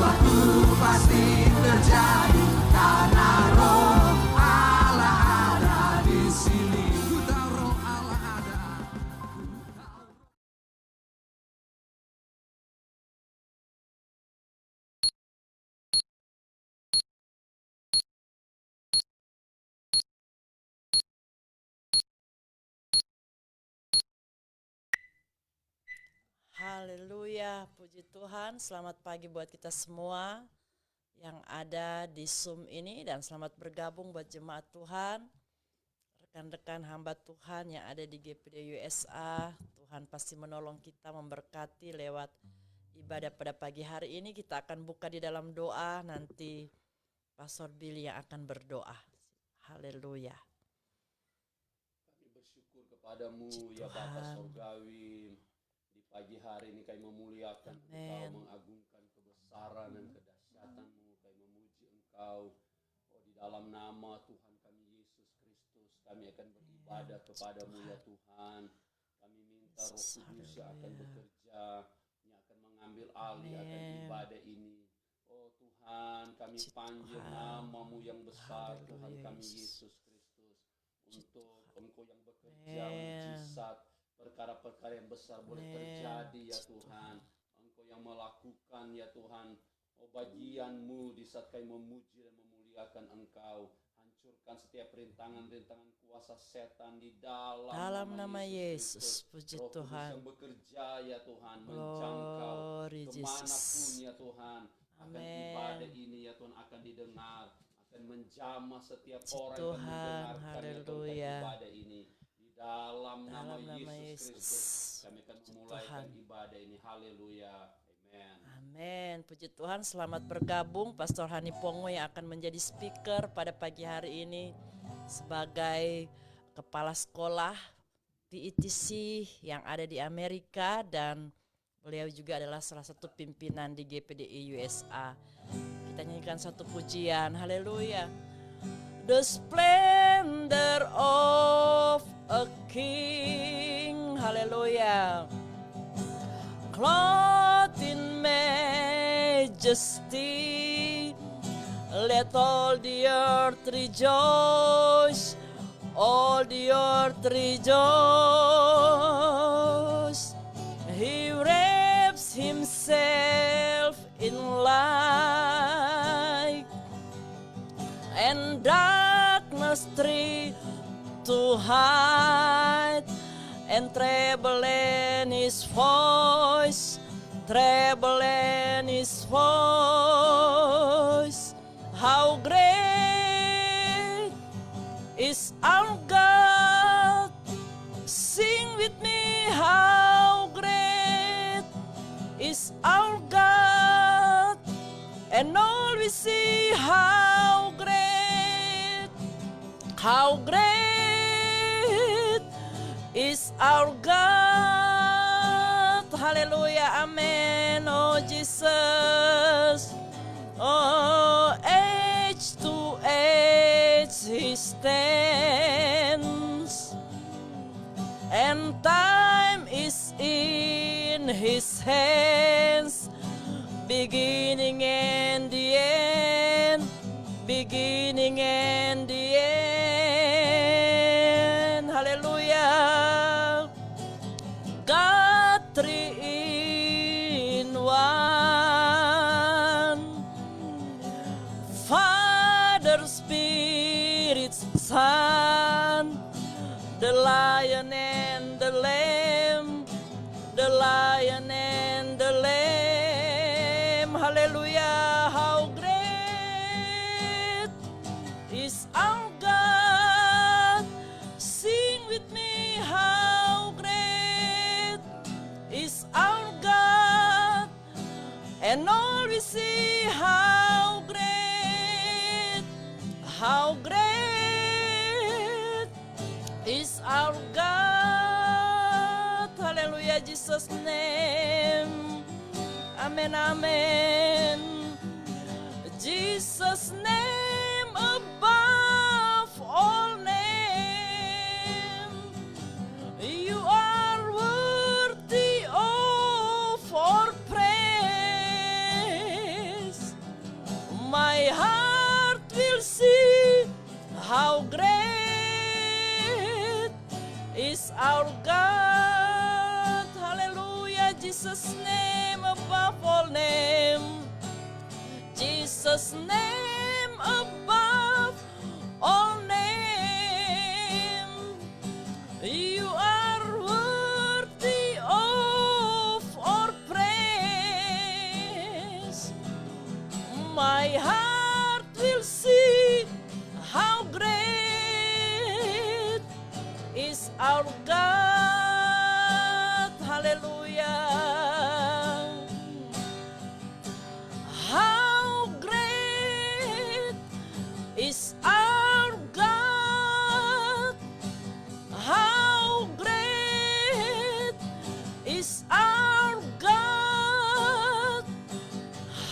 sesuatu pasti terjadi karena Roh Allah ada di sini. Ku tahu Roh Allah ada. Haleluya, puji Tuhan. Selamat pagi buat kita semua yang ada di Zoom ini, dan selamat bergabung buat jemaat Tuhan, rekan-rekan hamba Tuhan yang ada di GPD USA. Tuhan pasti menolong kita, memberkati lewat ibadah pada pagi hari ini. Kita akan buka di dalam doa, nanti Pastor Billy yang akan berdoa. Haleluya. Kami bersyukur kepadamu ya Bapa Surgawi. Pagi hari ini kami memuliakan Engkau, mengagungkan kebesaran dan kedahsyatanmu, kami memuji Engkau. Oh, di dalam nama Tuhan kami Yesus Kristus, kami akan beribadah kepadamu ya Tuhan. Kami minta Roh Kudus yang akan bekerja, yang akan mengambil alih akan ibadah ini. Oh Tuhan, kami panggil namamu yang besar, Tuhan kami Yesus Kristus, untuk Engkau yang bekerja, mujizat, perkara-perkara yang besar boleh terjadi ya Tuhan. Engkau yang melakukan ya Tuhan. Oh, bagianmu di saat kami memuji dan memuliakan Engkau. Hancurkan setiap rintangan-rintangan kuasa setan di dalam nama Yesus. Puji Roh Kudus Tuhan. yang bekerja ya Tuhan, menjangkau kemanapun ya Tuhan. Akan ibadah ini ya Tuhan akan didengar, akan menjamah setiap orang yang mendengarkan ya Tuhan ibadah ini. Dalam nama Yesus Kristus kami akan memulaikan ibadah ini. Haleluya. Amen. Amin. Puji Tuhan, selamat bergabung Pastor Hani Pongo yang akan menjadi speaker pada pagi hari ini sebagai kepala sekolah PETC yang ada di Amerika, dan beliau juga adalah salah satu pimpinan di GPDI USA. Kita nyanyikan satu pujian. Haleluya. The splendor of a king, hallelujah, clothed in majesty, let all the earth rejoice, all the earth rejoice. He wraps himself in light, and darkness to hide, and treble in his voice, treble in his voice. How great is our God, sing with me, how great is our God, and all we see, how great is our God. Hallelujah, amen. Oh Jesus, oh age to age he stands, and time is in his hands, beginning and the end, beginning and the end. Hallelujah. God three in one, Father, Spirit, Son, the Lion and the Lamb, the Lion and the Lamb. Hallelujah. How great is our God, sing with me, how great is our God, and all we see, how great is our God. Hallelujah, Jesus' name. Amen, amen. Jesus' name above all name. You are worthy of our praise. our God. Hallelujah. Jesus' name above all name. Jesus' name above all name. You are worthy of our praise. My heart will sing how great is our God. Hallelujah. How great is our God. How great is our God.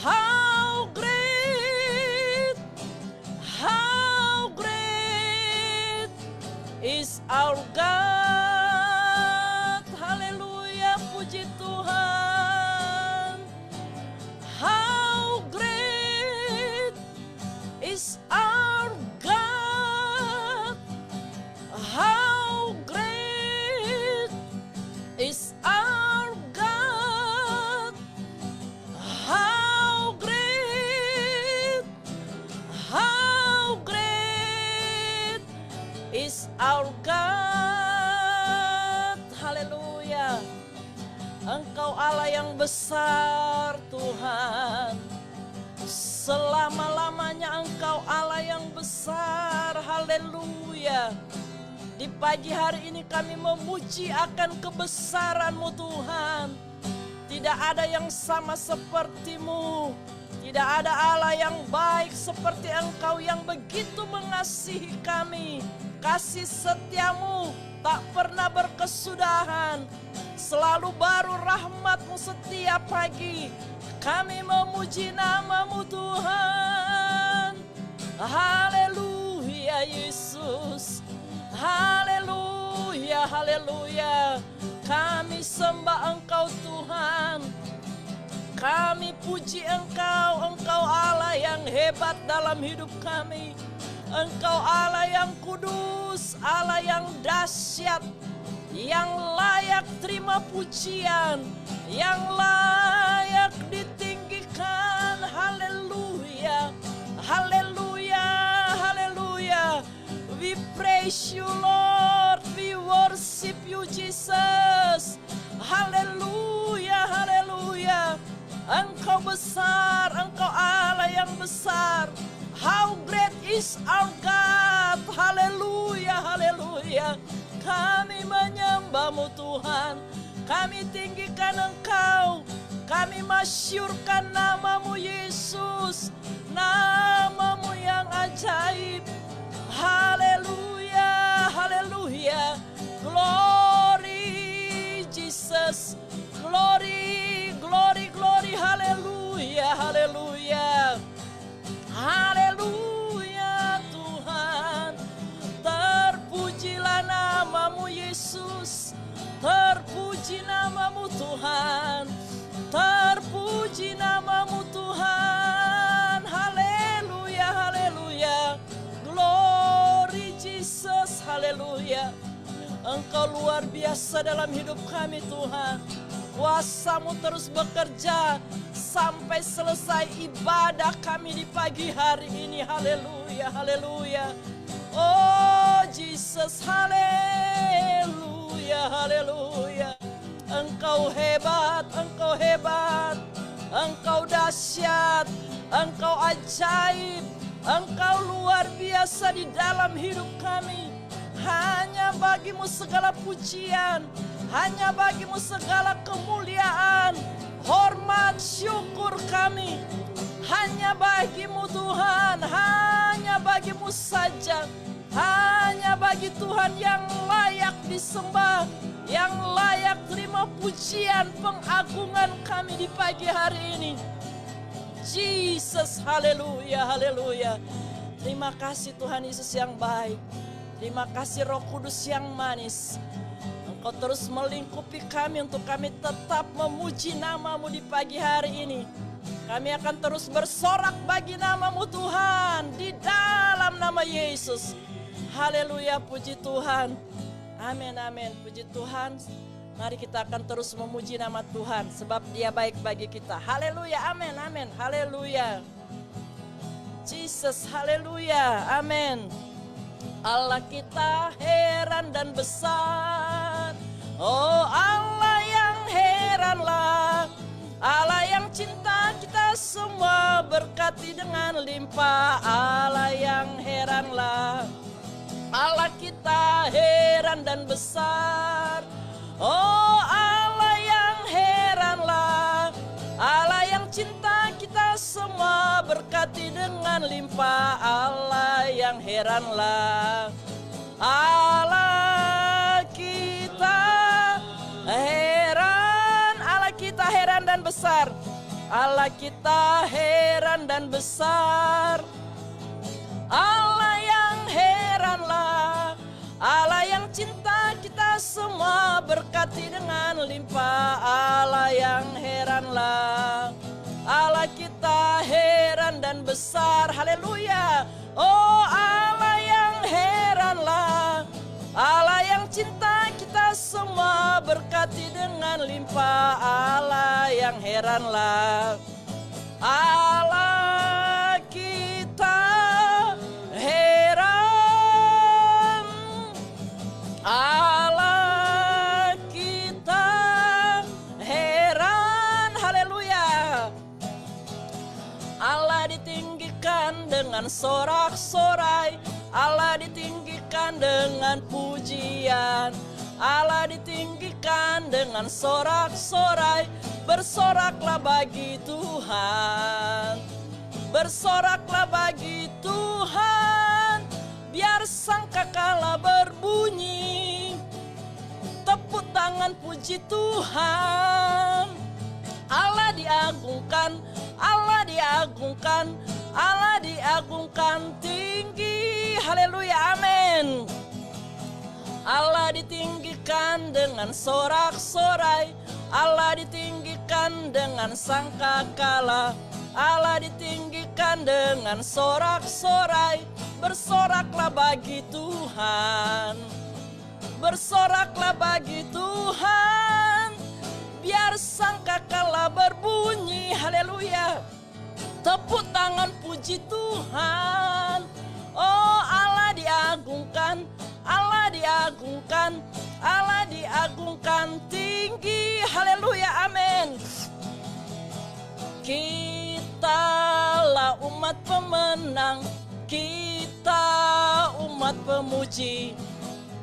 How great is our God. Haleluya, puji Tuhan. How great is our God. How great is our God. How great is our God. Haleluya. Engkau Allah yang besar, Tuhan. Selama-lamanya Engkau Allah yang besar. Haleluya. Di pagi hari ini kami memuji akan kebesaran-Mu, Tuhan. Tidak ada yang sama seperti-Mu. Tidak ada Allah yang baik seperti Engkau yang begitu mengasihi kami. Kasih setia-Mu tak pernah berkesudahan. Selalu baru rahmat-Mu setiap pagi. Kami memuji nama-Mu, Tuhan. Haleluya, Yesus. Haleluya, haleluya. Kami sembah Engkau, Tuhan. Kami puji Engkau. Engkau Allah yang hebat dalam hidup kami. Engkau Allah yang kudus, Allah yang dahsyat, yang layak terima pujian, yang layak ditinggikan. Haleluya, haleluya, haleluya. We praise you, Lord. We worship you, Jesus. Haleluya, haleluya. Engkau besar, Engkau Allah yang besar. How great is our God. Haleluya, haleluya. Kami menyembah-Mu, Tuhan. Kami tinggikan Engkau. Kami masyurkan nama-Mu, Yesus. Nama-Mu yang ajaib. Haleluya, haleluya. Glory, Jesus. Glory, glory, glory. Haleluya, haleluya. Haleluya, Tuhan. Terpujilah nama-Mu, Yesus. Terpuji nama-Mu, Tuhan. Terpuji nama-Mu, Tuhan. Haleluya, haleluya. Glory Jesus, haleluya. Engkau luar biasa dalam hidup kami, Tuhan. Kuasa-Mu terus bekerja sampai selesai ibadah kami di pagi hari ini. Haleluya, haleluya. Oh Jesus, haleluya, haleluya. Engkau hebat, Engkau hebat. Engkau dahsyat, Engkau ajaib. Engkau luar biasa di dalam hidup kami. Hanya bagi-Mu segala pujian, hanya bagi-Mu segala kemuliaan, hormat, syukur kami. Hanya bagi-Mu, Tuhan, hanya bagi-Mu saja. Hanya bagi Tuhan yang layak disembah, yang layak terima pujian pengagungan kami di pagi hari ini. Jesus, haleluya, haleluya. Terima kasih Tuhan Yesus yang baik. Terima kasih Roh Kudus yang manis. Engkau terus melingkupi kami untuk kami tetap memuji nama-Mu di pagi hari ini. Kami akan terus bersorak bagi nama-Mu Tuhan di dalam nama Yesus. Haleluya, puji Tuhan. Amin, amin. Puji Tuhan. Mari kita akan terus memuji nama Tuhan sebab Dia baik bagi kita. Haleluya, amin, amin. Haleluya. Jesus, haleluya, amin. Allah kita heran dan besar. Oh Allah yang heranlah. Allah yang cinta kita semua berkati dengan limpah. Allah yang heranlah. Allah kita heran dan besar. Oh Allah yang heranlah. Allah yang cinta kita semua berkati dengan limpah. Allah yang heranlah. Allah kita heran. Allah kita heran dan besar. Allah kita heran dan besar. Allah yang heranlah. Allah yang cinta kita semua berkati dengan limpah. Allah yang heranlah. Allah kita heran dan besar. Haleluya. Oh Allah yang heranlah. Allah yang cinta kita semua berkati dengan limpah. Allah yang heranlah. Allah kita heran. Allah kita heran. Haleluya. Allah ditinggikan dengan sorak-sorai. Allah ditinggikan dengan pujian. Allah ditinggikan dengan sorak-sorai. Bersoraklah bagi Tuhan. Bersoraklah bagi Tuhan. Biar sangkakala berbunyi. Tepuk tangan puji Tuhan. Allah diagungkan, Allah diagungkan, Allah diagungkan tinggi. Haleluya, amin. Allah ditinggikan dengan sorak-sorai. Allah ditinggikan dengan sangkakala. Allah ditinggikan dengan sorak-sorai. Bersoraklah bagi Tuhan. Bersoraklah bagi Tuhan. Biar sangkakala berbunyi. Haleluya. Tepuk tangan puji Tuhan. Oh Allah diagungkan. Allah diagungkan. Allah diagungkan tinggi. Haleluya, amin. Kitalah umat pemenang. Kita umat pemuji.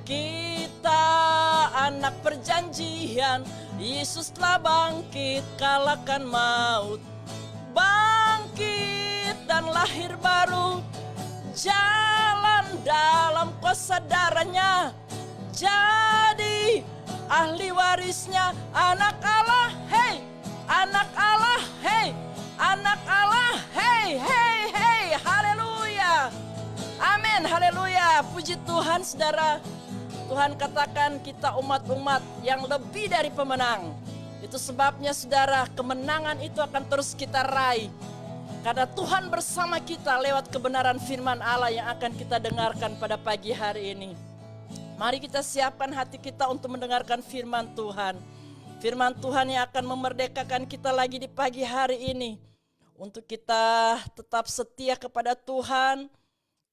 Kita anak perjanjian. Yesus telah bangkit, kalahkan maut. Bangkit dan lahir baru. Jalan dalam kuasa darahnya. Jadi ahli warisnya. Anak Allah, hei. Anak Allah, hei. Anak Allah, hei, hei, hei. Haleluya. Amin, haleluya. Puji Tuhan, saudara. Tuhan katakan kita umat-umat yang lebih dari pemenang. Itu sebabnya saudara, kemenangan itu akan terus kita raih. Karena Tuhan bersama kita lewat kebenaran firman Allah yang akan kita dengarkan pada pagi hari ini. Mari kita siapkan hati kita untuk mendengarkan firman Tuhan. Firman Tuhan yang akan memerdekakan kita lagi di pagi hari ini. Untuk kita tetap setia kepada Tuhan.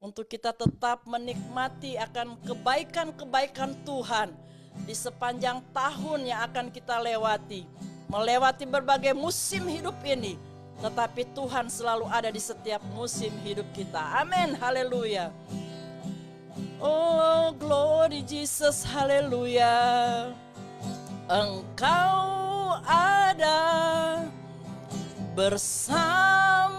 Untuk kita tetap menikmati akan kebaikan-kebaikan Tuhan di sepanjang tahun yang akan kita lewati. Melewati berbagai musim hidup ini. Tetapi Tuhan selalu ada di setiap musim hidup kita. Amin, haleluya. Oh, glory Jesus, haleluya. Engkau ada bersamaku.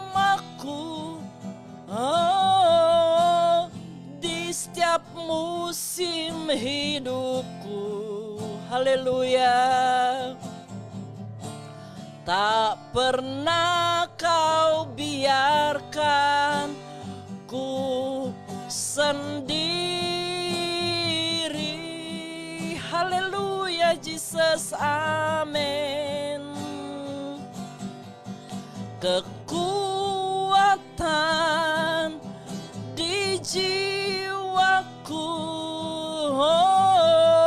Oh, di setiap musim hidupku. Haleluya. Tak pernah kau biarkan ku sendiri. Haleluya Jesus, amin. Kekuatan di jiwaku, oh,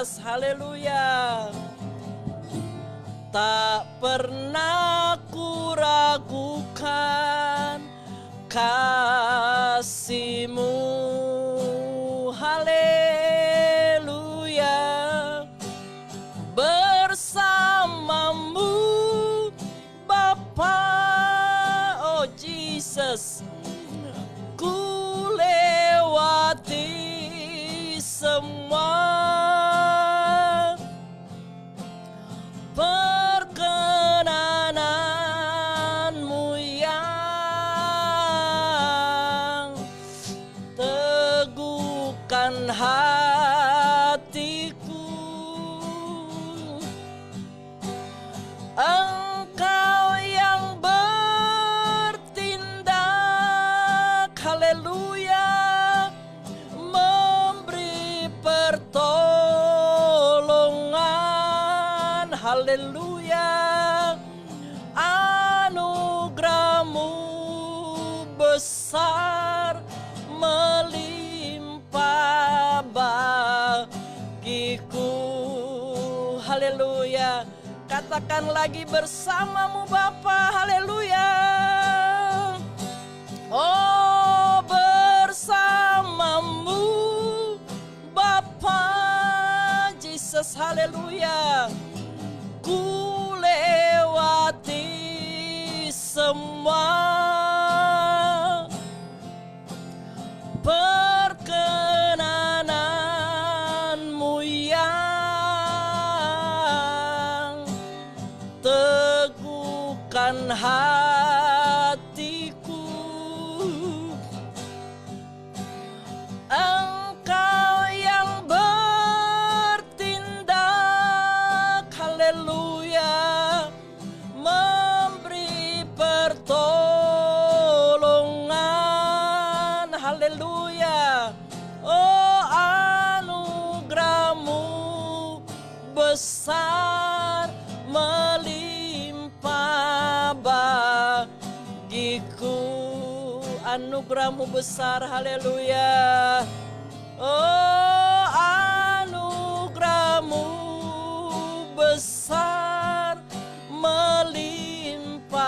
Jesus, haleluya. Tak pernah ku ragukan kasih-Mu, haleluya. Bersama-Mu Bapa, oh Jesus, ku lewati semua perkenanan-Mu yang teguhkan hatiku. Engkau yang bertindak, haleluya, memberi pertolongan, haleluya. Anugerah-Mu besar melimpah bagiku, haleluya. Katakan lagi, bersama-Mu Bapa, haleluya. Oh, bersama-Mu Bapa, Jesus, haleluya. Ku lewati semua perkenanan-Mu yang teguhkan hatiku. Engkau yang bertindak, haleluya, memberi pertolongan, haleluya. Oh, anugerah-Mu besar melimpah bagiku. Anugerah-Mu besar, haleluya. Oh, anugerah-Mu besar melimpah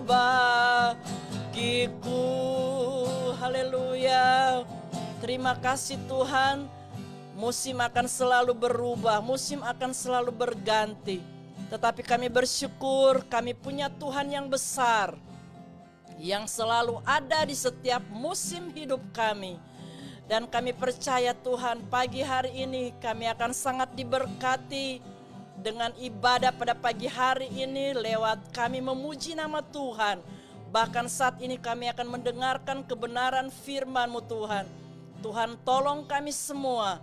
bagiku, haleluya. Terima kasih Tuhan. Musim akan selalu berubah, musim akan selalu berganti. Tetapi kami bersyukur kami punya Tuhan yang besar, yang selalu ada di setiap musim hidup kami. Dan kami percaya Tuhan, pagi hari ini kami akan sangat diberkati dengan ibadah pada pagi hari ini lewat kami memuji nama Tuhan. Bahkan saat ini kami akan mendengarkan kebenaran firman-Mu Tuhan. Tuhan, tolong kami semua.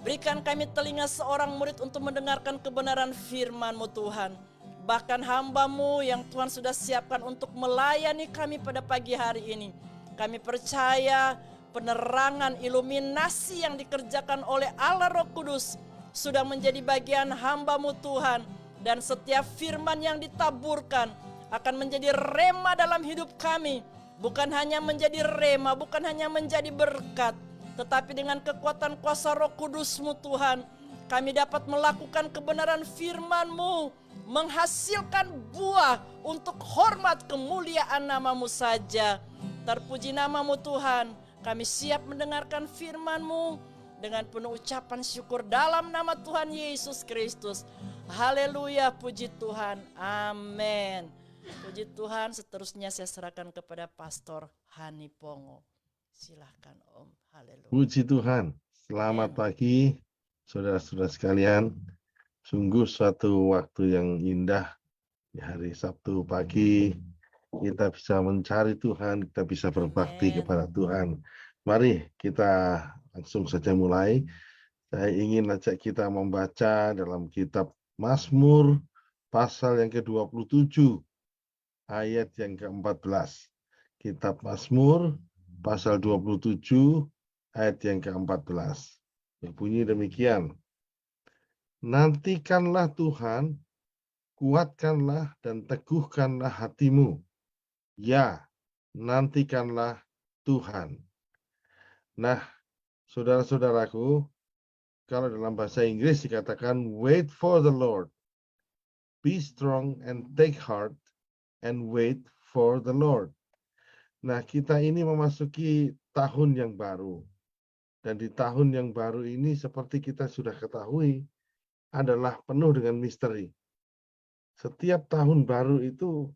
Berikan kami telinga seorang murid untuk mendengarkan kebenaran firman-Mu Tuhan. Bahkan hamba-Mu yang Tuhan sudah siapkan untuk melayani kami pada pagi hari ini. Kami percaya penerangan iluminasi yang dikerjakan oleh Allah Roh Kudus sudah menjadi bagian hamba-Mu Tuhan. Dan setiap firman yang ditaburkan akan menjadi rema dalam hidup kami. Bukan hanya menjadi rema, bukan hanya menjadi berkat, tetapi dengan kekuatan kuasa Roh Kudus-Mu Tuhan, kami dapat melakukan kebenaran firman-Mu, menghasilkan buah untuk hormat kemuliaan nama-Mu saja. Terpuji nama-Mu Tuhan, kami siap mendengarkan firman-Mu dengan penuh ucapan syukur dalam nama Tuhan Yesus Kristus. Haleluya, puji Tuhan, amin. Puji Tuhan, seterusnya saya serahkan kepada Pastor Hani Pongo. Silahkan Om, haleluya. Puji Tuhan, selamat pagi saudara-saudara sekalian. Sungguh suatu waktu yang indah di hari Sabtu pagi. Kita bisa mencari Tuhan, kita bisa berbakti kepada Tuhan. Mari kita langsung saja mulai. Saya ingin ajak kita membaca dalam kitab Mazmur pasal yang ke-27 ayat yang ke-14. Kitab Mazmur pasal 27 ayat yang ke-14. Berbunyi demikian. Nantikanlah Tuhan, kuatkanlah dan teguhkanlah hatimu. Ya, nantikanlah Tuhan. Nah, saudara-saudaraku, Kalau dalam bahasa Inggris dikatakan wait for the Lord. Be strong and take heart and wait for the Lord. Nah, kita ini memasuki tahun yang baru. Dan di tahun yang baru ini seperti kita sudah ketahui adalah penuh dengan misteri. Setiap tahun baru itu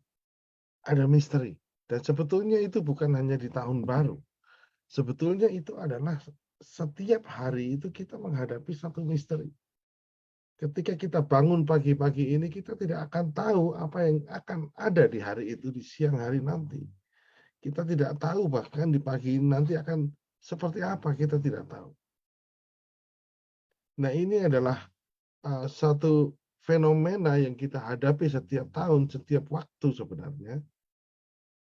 ada misteri. Dan sebetulnya itu bukan hanya di tahun baru. Sebetulnya itu adalah setiap hari itu kita menghadapi satu misteri. Ketika kita bangun pagi-pagi ini, kita tidak akan tahu apa yang akan ada di hari itu, di siang hari nanti. Kita tidak tahu bahkan di pagi ini nanti akan seperti apa, kita tidak tahu. Nah, ini adalah satu fenomena yang kita hadapi setiap tahun, setiap waktu sebenarnya.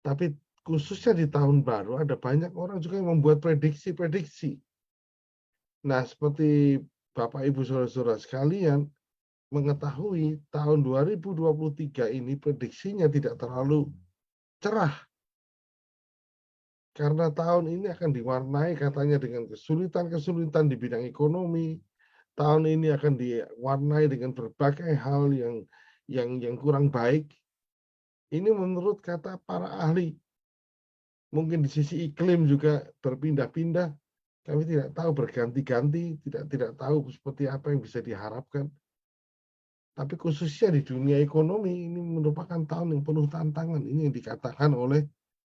Tapi khususnya di tahun baru ada banyak orang juga yang membuat prediksi-prediksi. Nah, seperti Bapak Ibu Saudara-saudara sekalian mengetahui tahun 2023 ini prediksinya tidak terlalu cerah. Karena tahun ini akan diwarnai katanya dengan kesulitan-kesulitan di bidang ekonomi. Tahun ini akan diwarnai dengan berbagai hal yang kurang baik. Ini menurut kata para ahli. Mungkin di sisi iklim juga berpindah-pindah. Kami tidak tahu berganti-ganti, tidak tahu seperti apa yang bisa diharapkan. Tapi khususnya di dunia ekonomi ini merupakan tahun yang penuh tantangan. Ini yang dikatakan oleh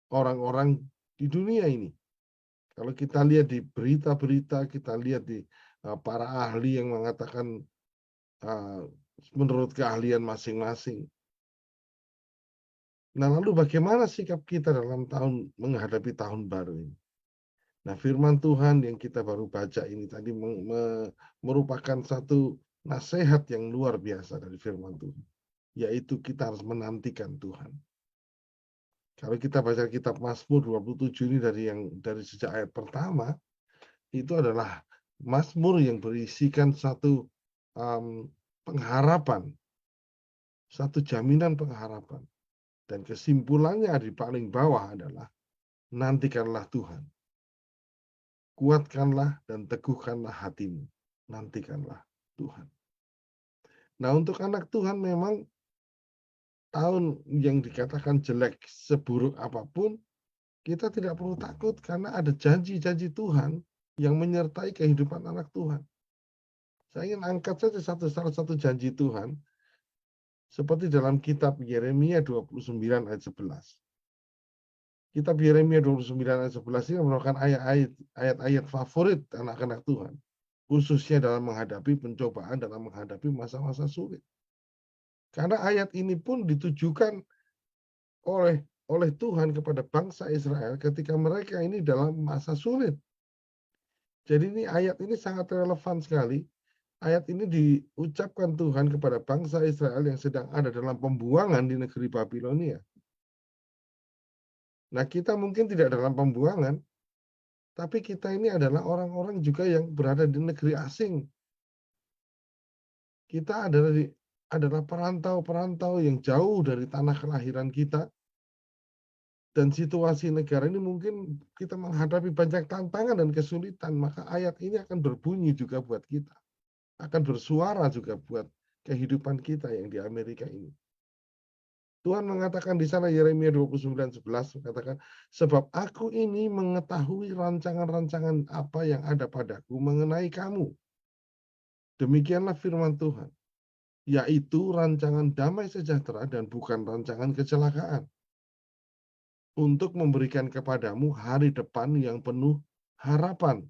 orang-orang di dunia ini. Kalau kita lihat di berita-berita, kita lihat di para ahli yang mengatakan menurut keahlian masing-masing. Nah, lalu bagaimana sikap kita dalam menghadapi tahun baru ini? Nah, firman Tuhan yang kita baru baca ini tadi merupakan satu nasihat yang luar biasa dari firman Tuhan, yaitu kita harus menantikan Tuhan. Kalau kita baca kitab Mazmur 27 ini dari sejak ayat pertama, itu adalah Mazmur yang berisikan satu pengharapan, satu jaminan pengharapan. Dan kesimpulannya di paling bawah adalah nantikanlah Tuhan. Kuatkanlah dan teguhkanlah hatimu. Nantikanlah Tuhan. Nah, untuk anak Tuhan memang tahun yang dikatakan jelek seburuk apapun, kita tidak perlu takut karena ada janji-janji Tuhan yang menyertai kehidupan anak Tuhan. Saya ingin angkat saja salah satu janji Tuhan seperti dalam kitab Yeremia 29 ayat 11. Kitab Yeremia 29 ayat 11 ini merupakan ayat-ayat favorit anak-anak Tuhan, khususnya dalam menghadapi pencobaan, dalam menghadapi masa-masa sulit. Karena ayat ini pun ditujukan oleh Tuhan kepada bangsa Israel ketika mereka ini dalam masa sulit. Jadi ini ayat ini sangat relevan sekali. Ayat ini diucapkan Tuhan kepada bangsa Israel yang sedang ada dalam pembuangan di negeri Babilonia. Nah, kita mungkin tidak dalam pembuangan, tapi kita ini adalah orang-orang juga yang berada di negeri asing. Kita adalah perantau-perantau yang jauh dari tanah kelahiran kita. Dan situasi negara ini mungkin kita menghadapi banyak tantangan dan kesulitan, maka ayat ini akan berbunyi juga buat kita. Akan bersuara juga buat kehidupan kita yang di Amerika ini. Tuhan mengatakan di sana Yeremia 29:11 mengatakan, sebab aku ini mengetahui rancangan-rancangan apa yang ada padaku mengenai kamu. Demikianlah firman Tuhan, yaitu rancangan damai sejahtera dan bukan rancangan kecelakaan, untuk memberikan kepadamu hari depan yang penuh harapan.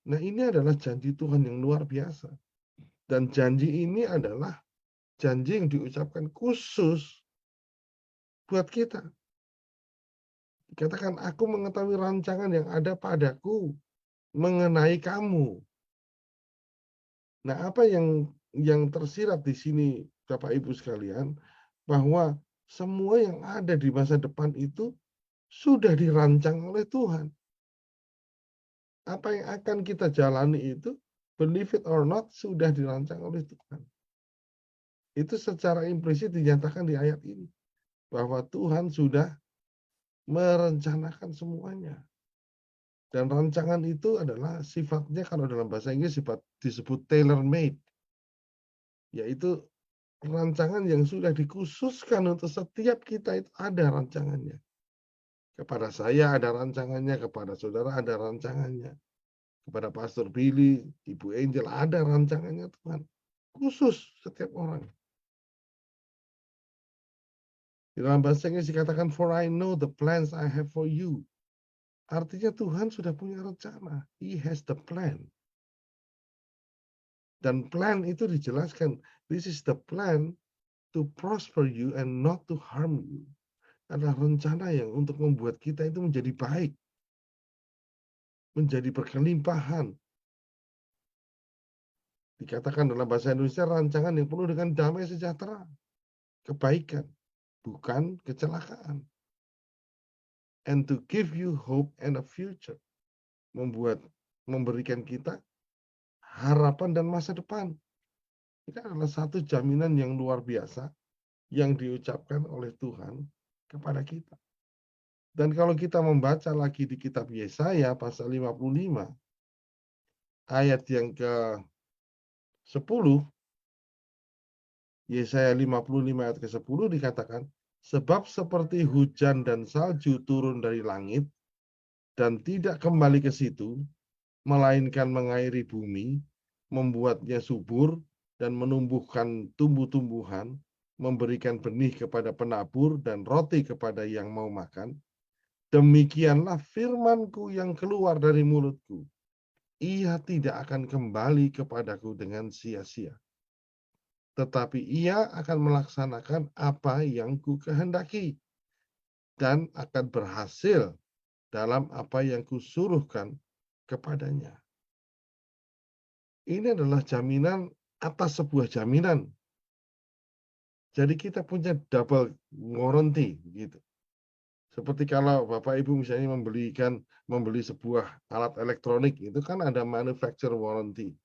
Nah, ini adalah janji Tuhan yang luar biasa. Dan janji ini adalah janji yang diucapkan khusus buat kita. Dikatakan, aku mengetahui rancangan yang ada padaku mengenai kamu. Nah, apa yang tersirat di sini, Bapak Ibu sekalian, bahwa semua yang ada di masa depan itu sudah dirancang oleh Tuhan. Apa yang akan kita jalani itu, believe it or not, sudah dirancang oleh Tuhan. Itu secara implisit dinyatakan di ayat ini. Bahwa Tuhan sudah merencanakan semuanya. Dan rancangan itu adalah sifatnya, kalau dalam bahasa Inggris, sifat disebut tailor-made, yaitu rancangan yang sudah dikhususkan untuk setiap kita, itu ada rancangannya. Kepada saya ada rancangannya, kepada saudara ada rancangannya, kepada Pastor Billy, Ibu Angel ada rancangannya Tuhan. Khusus setiap orang. Di dalam bahasa Inggris dikatakan, for I know the plans I have for you. Artinya Tuhan sudah punya rencana. He has the plan. Dan plan itu dijelaskan, this is the plan to prosper you and not to harm you. Adalah rencana yang untuk membuat kita itu menjadi baik, menjadi berkelimpahan. Dikatakan dalam bahasa Indonesia, rancangan yang penuh dengan damai sejahtera, kebaikan, bukan kecelakaan. And to give you hope and a future. Memberikan kita harapan dan masa depan. Ini adalah satu jaminan yang luar biasa yang diucapkan oleh Tuhan kepada kita. Dan kalau kita membaca lagi di kitab Yesaya pasal 55 ayat yang ke-10, Yesaya 55 ayat ke-10 dikatakan, sebab seperti hujan dan salju turun dari langit dan tidak kembali ke situ, melainkan mengairi bumi, membuatnya subur dan menumbuhkan tumbuh-tumbuhan, memberikan benih kepada penabur dan roti kepada yang mau makan. Demikianlah firman-Ku yang keluar dari mulutku. Ia tidak akan kembali kepadaku dengan sia-sia, tetapi ia akan melaksanakan apa yang Ku kehendaki dan akan berhasil dalam apa yang Kusuruhkan kepadanya. Ini adalah jaminan atas sebuah jaminan. Jadi kita punya double warranty gitu. Seperti kalau Bapak Ibu misalnya membeli sebuah alat elektronik, itu kan ada manufacturer warranty.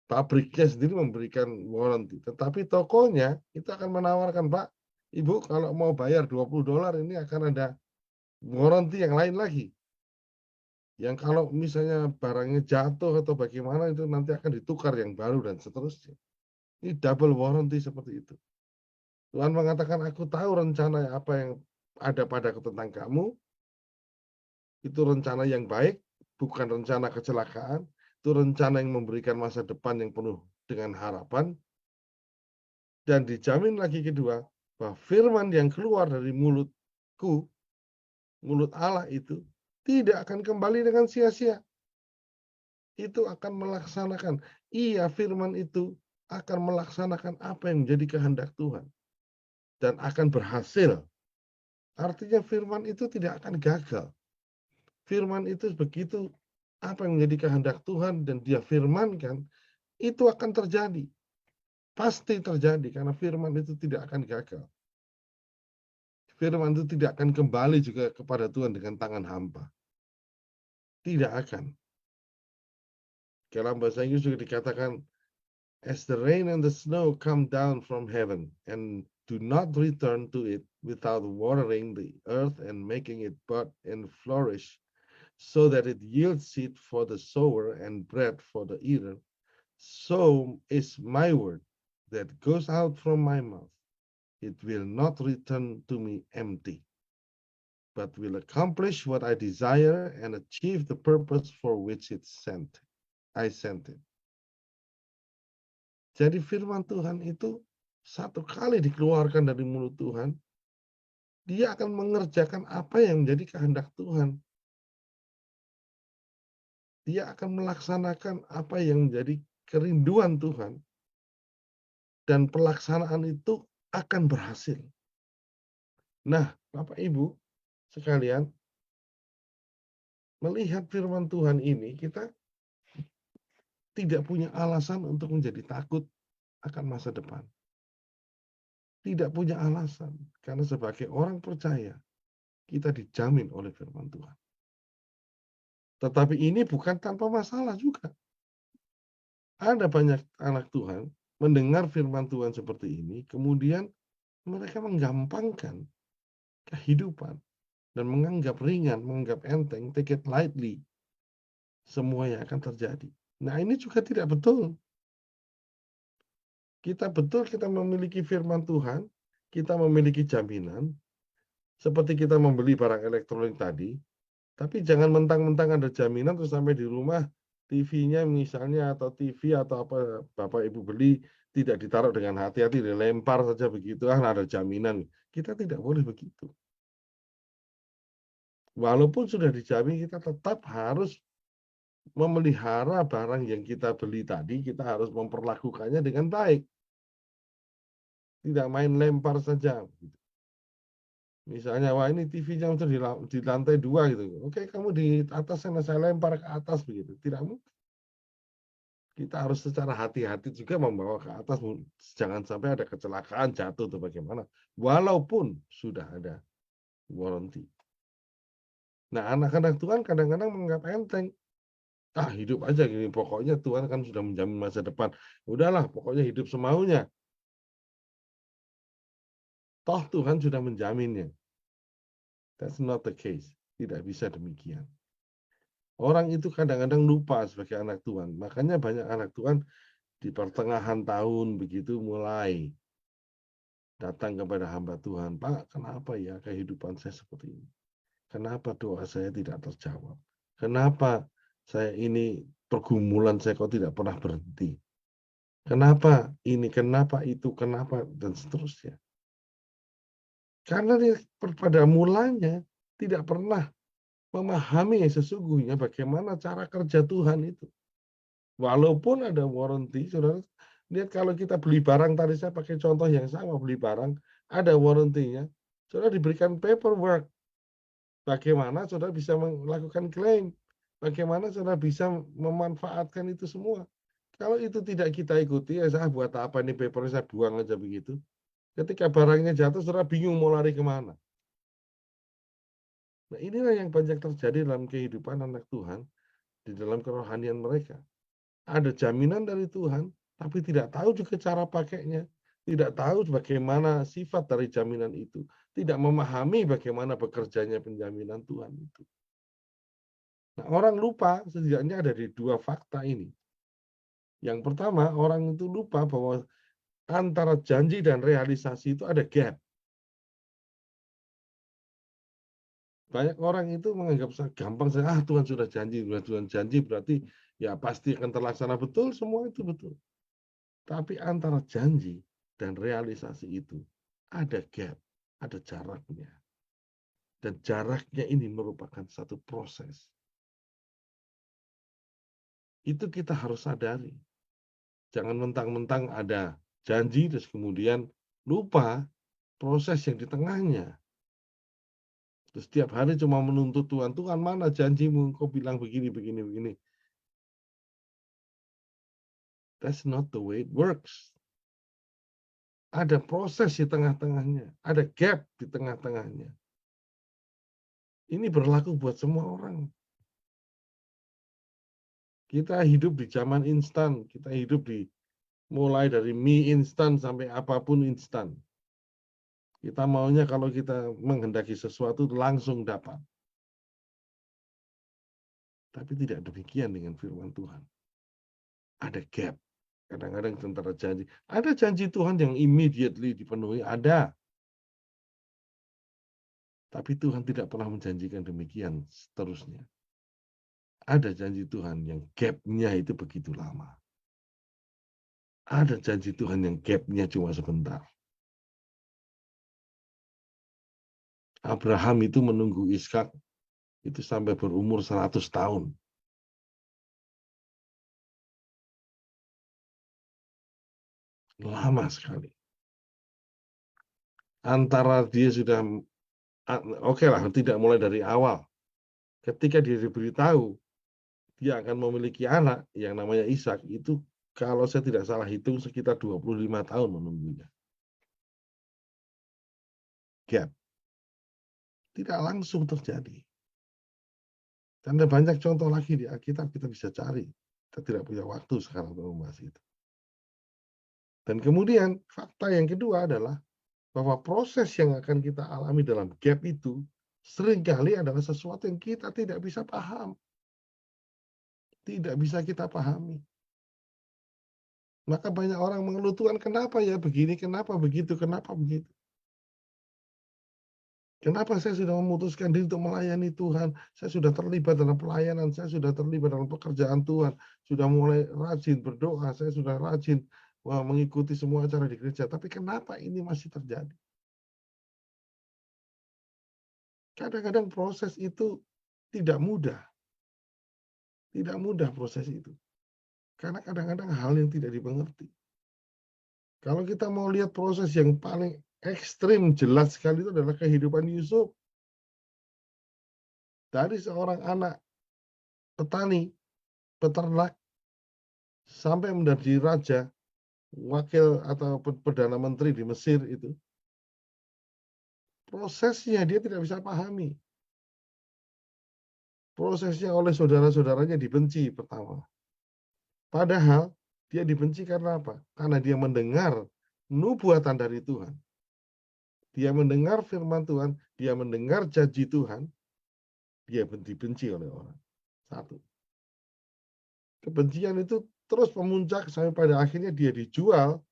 Pabriknya sendiri memberikan warranty, tetapi tokonya itu akan menawarkan, Pak, Ibu kalau mau bayar $20 ini akan ada warranty yang lain lagi. Yang kalau misalnya barangnya jatuh atau bagaimana itu nanti akan ditukar yang baru dan seterusnya. Ini double warranty seperti itu. Tuhan mengatakan, aku tahu rencana apa yang ada padaku tentang kamu. Itu rencana yang baik, bukan rencana kecelakaan. Itu rencana yang memberikan masa depan yang penuh dengan harapan. Dan dijamin lagi kedua, bahwa firman yang keluar dari mulutku, mulut Allah itu, tidak akan kembali dengan sia-sia. Itu akan melaksanakan. Iya, firman itu akan melaksanakan apa yang menjadi kehendak Tuhan. Dan akan berhasil. Artinya firman itu tidak akan gagal. Firman itu begitu apa yang menjadi kehendak Tuhan dan dia firmankan, itu akan terjadi. Pasti terjadi karena firman itu tidak akan gagal. Firman itu tidak akan kembali juga kepada Tuhan dengan tangan hampa. Tidak akan. Dalam bahasa Inggris juga dikatakan, as the rain and the snow come down from heaven and do not return to it without watering the earth and making it bud and flourish, so that it yields seed for the sower and bread for the eater, so is my word that goes out from my mouth. It will not return to me empty, but will accomplish what I desire and achieve the purpose for which I sent it. Jadi firman Tuhan itu satu kali dikeluarkan dari mulut Tuhan, dia akan mengerjakan apa yang menjadi kehendak Tuhan. Dia akan melaksanakan apa yang menjadi kerinduan Tuhan. Dan pelaksanaan itu akan berhasil. Nah, Bapak Ibu sekalian, melihat firman Tuhan ini, kita tidak punya alasan untuk menjadi takut akan masa depan. Tidak punya alasan, karena sebagai orang percaya, kita dijamin oleh firman Tuhan. Tetapi ini bukan tanpa masalah juga. Ada banyak anak Tuhan mendengar firman Tuhan seperti ini, kemudian mereka menggampangkan kehidupan dan menganggap ringan, menganggap enteng, take it lightly. Semua yang akan terjadi. Nah, ini juga tidak betul. Kita memiliki firman Tuhan, kita memiliki jaminan, seperti kita membeli barang elektronik tadi, tapi jangan mentang-mentang ada jaminan terus sampai di rumah TV-nya misalnya atau TV atau apa Bapak Ibu beli tidak ditaruh dengan hati-hati, dilempar saja begitu, ada jaminan. Kita tidak boleh begitu. Walaupun sudah dijamin, kita tetap harus memelihara barang yang kita beli tadi, kita harus memperlakukannya dengan baik. Tidak main lempar saja. Misalnya, wah ini TV-nya untuk di lantai 2 gitu. Oke, kamu di atas sana, saya lempar ke atas begitu. Tidak mungkin. Kita harus secara hati-hati juga membawa ke atas. Jangan sampai ada kecelakaan, jatuh atau bagaimana. Walaupun sudah ada warranty. Nah, anak-anak Tuhan kadang-kadang menganggap enteng. Hidup aja gini, pokoknya Tuhan kan sudah menjamin masa depan. Udahlah, pokoknya hidup semaunya. Toh Tuhan sudah menjaminnya. That's not the case. Tidak bisa demikian. Orang itu kadang-kadang lupa sebagai anak Tuhan. Makanya banyak anak Tuhan di pertengahan tahun begitu mulai datang kepada hamba Tuhan. Pak, kenapa ya kehidupan saya seperti ini? Kenapa doa saya tidak terjawab? Kenapa saya ini pergumulan saya kok tidak pernah berhenti? Kenapa ini, kenapa itu, kenapa, dan seterusnya. Karena dia pada mulanya tidak pernah memahami sesungguhnya bagaimana cara kerja Tuhan itu. Walaupun ada warranty, saudara, lihat kalau kita beli barang, tadi saya pakai contoh yang sama, beli barang, ada warranty-nya, saudara diberikan paperwork. Bagaimana saudara bisa melakukan klaim? Bagaimana saudara bisa memanfaatkan itu semua? Kalau itu tidak kita ikuti, ya saya buat apa ini papernya, saya buang aja begitu. Ketika barangnya jatuh, saudara bingung mau lari kemana. Nah, inilah yang banyak terjadi dalam kehidupan anak Tuhan, di dalam kerohanian mereka. Ada jaminan dari Tuhan, tapi tidak tahu juga cara pakainya. Tidak tahu bagaimana sifat dari jaminan itu. Tidak memahami bagaimana bekerjanya penjaminan Tuhan itu. Nah, orang lupa setidaknya ada di dua fakta ini. Yang pertama, orang itu lupa bahwa antara janji dan realisasi itu ada gap. Banyak orang itu menganggap gampang saja, Tuhan sudah janji, Tuhan janji berarti ya pasti akan terlaksana, betul, semua itu betul. Tapi antara janji dan realisasi itu ada gap, ada jaraknya. Dan jaraknya ini merupakan satu proses. Itu kita harus sadari. Jangan mentang-mentang ada janji terus kemudian lupa proses yang di tengahnya. Terus setiap hari cuma menuntut Tuhan, Tuhan mana janjimu, kau bilang begini, begini, begini. That's not the way it works. Ada proses di tengah-tengahnya, ada gap di tengah-tengahnya. Ini berlaku buat semua orang. Kita hidup di zaman instan, kita hidup di mulai dari mie instan sampai apapun instan. Kita maunya kalau kita menghendaki sesuatu langsung dapat. Tapi tidak demikian dengan firman Tuhan. Ada gap. Kadang-kadang antara janji. Ada janji Tuhan yang immediately dipenuhi, ada. Tapi Tuhan tidak pernah menjanjikan demikian seterusnya. Ada janji Tuhan yang gap-nya itu begitu lama. Ada janji Tuhan yang gap-nya cuma sebentar. Abraham itu menunggu Ishak itu sampai berumur 100 tahun. Lama sekali. Antara dia sudah, oke lah, tidak mulai dari awal. Ketika dia diberitahu, dia akan memiliki anak yang namanya Ishak, itu kalau saya tidak salah hitung sekitar 25 tahun menunggunya. Gap. Tidak langsung terjadi. Dan ada banyak contoh lagi di Alkitab kita bisa cari. Kita tidak punya waktu sekarang untuk membahas itu. Dan kemudian fakta yang kedua adalah bahwa proses yang akan kita alami dalam gap itu seringkali adalah sesuatu yang kita tidak bisa paham. tidak bisa kita pahami. Maka banyak orang mengeluh, Tuhan kenapa ya begini, kenapa begitu, kenapa begitu. Kenapa saya sudah memutuskan diri untuk melayani Tuhan, saya sudah terlibat dalam pelayanan, saya sudah terlibat dalam pekerjaan Tuhan, sudah mulai rajin berdoa, saya sudah rajin mengikuti semua acara di gereja, tapi kenapa ini masih terjadi? Kadang-kadang proses itu tidak mudah. Tidak mudah proses itu. Karena kadang-kadang hal yang tidak dimengerti. Kalau kita mau lihat proses yang paling ekstrim jelas sekali itu adalah kehidupan Yusuf. Dari seorang anak petani, peternak, sampai menjadi raja, wakil atau perdana menteri di Mesir itu. Prosesnya dia tidak bisa pahami. Prosesnya oleh saudara-saudaranya dibenci pertama. Padahal dia dibenci karena apa? Karena dia mendengar nubuatan dari Tuhan. Dia mendengar firman Tuhan, dia mendengar janji Tuhan, dia dibenci oleh orang. Satu. Kebencian itu terus memuncak sampai pada akhirnya dia dijual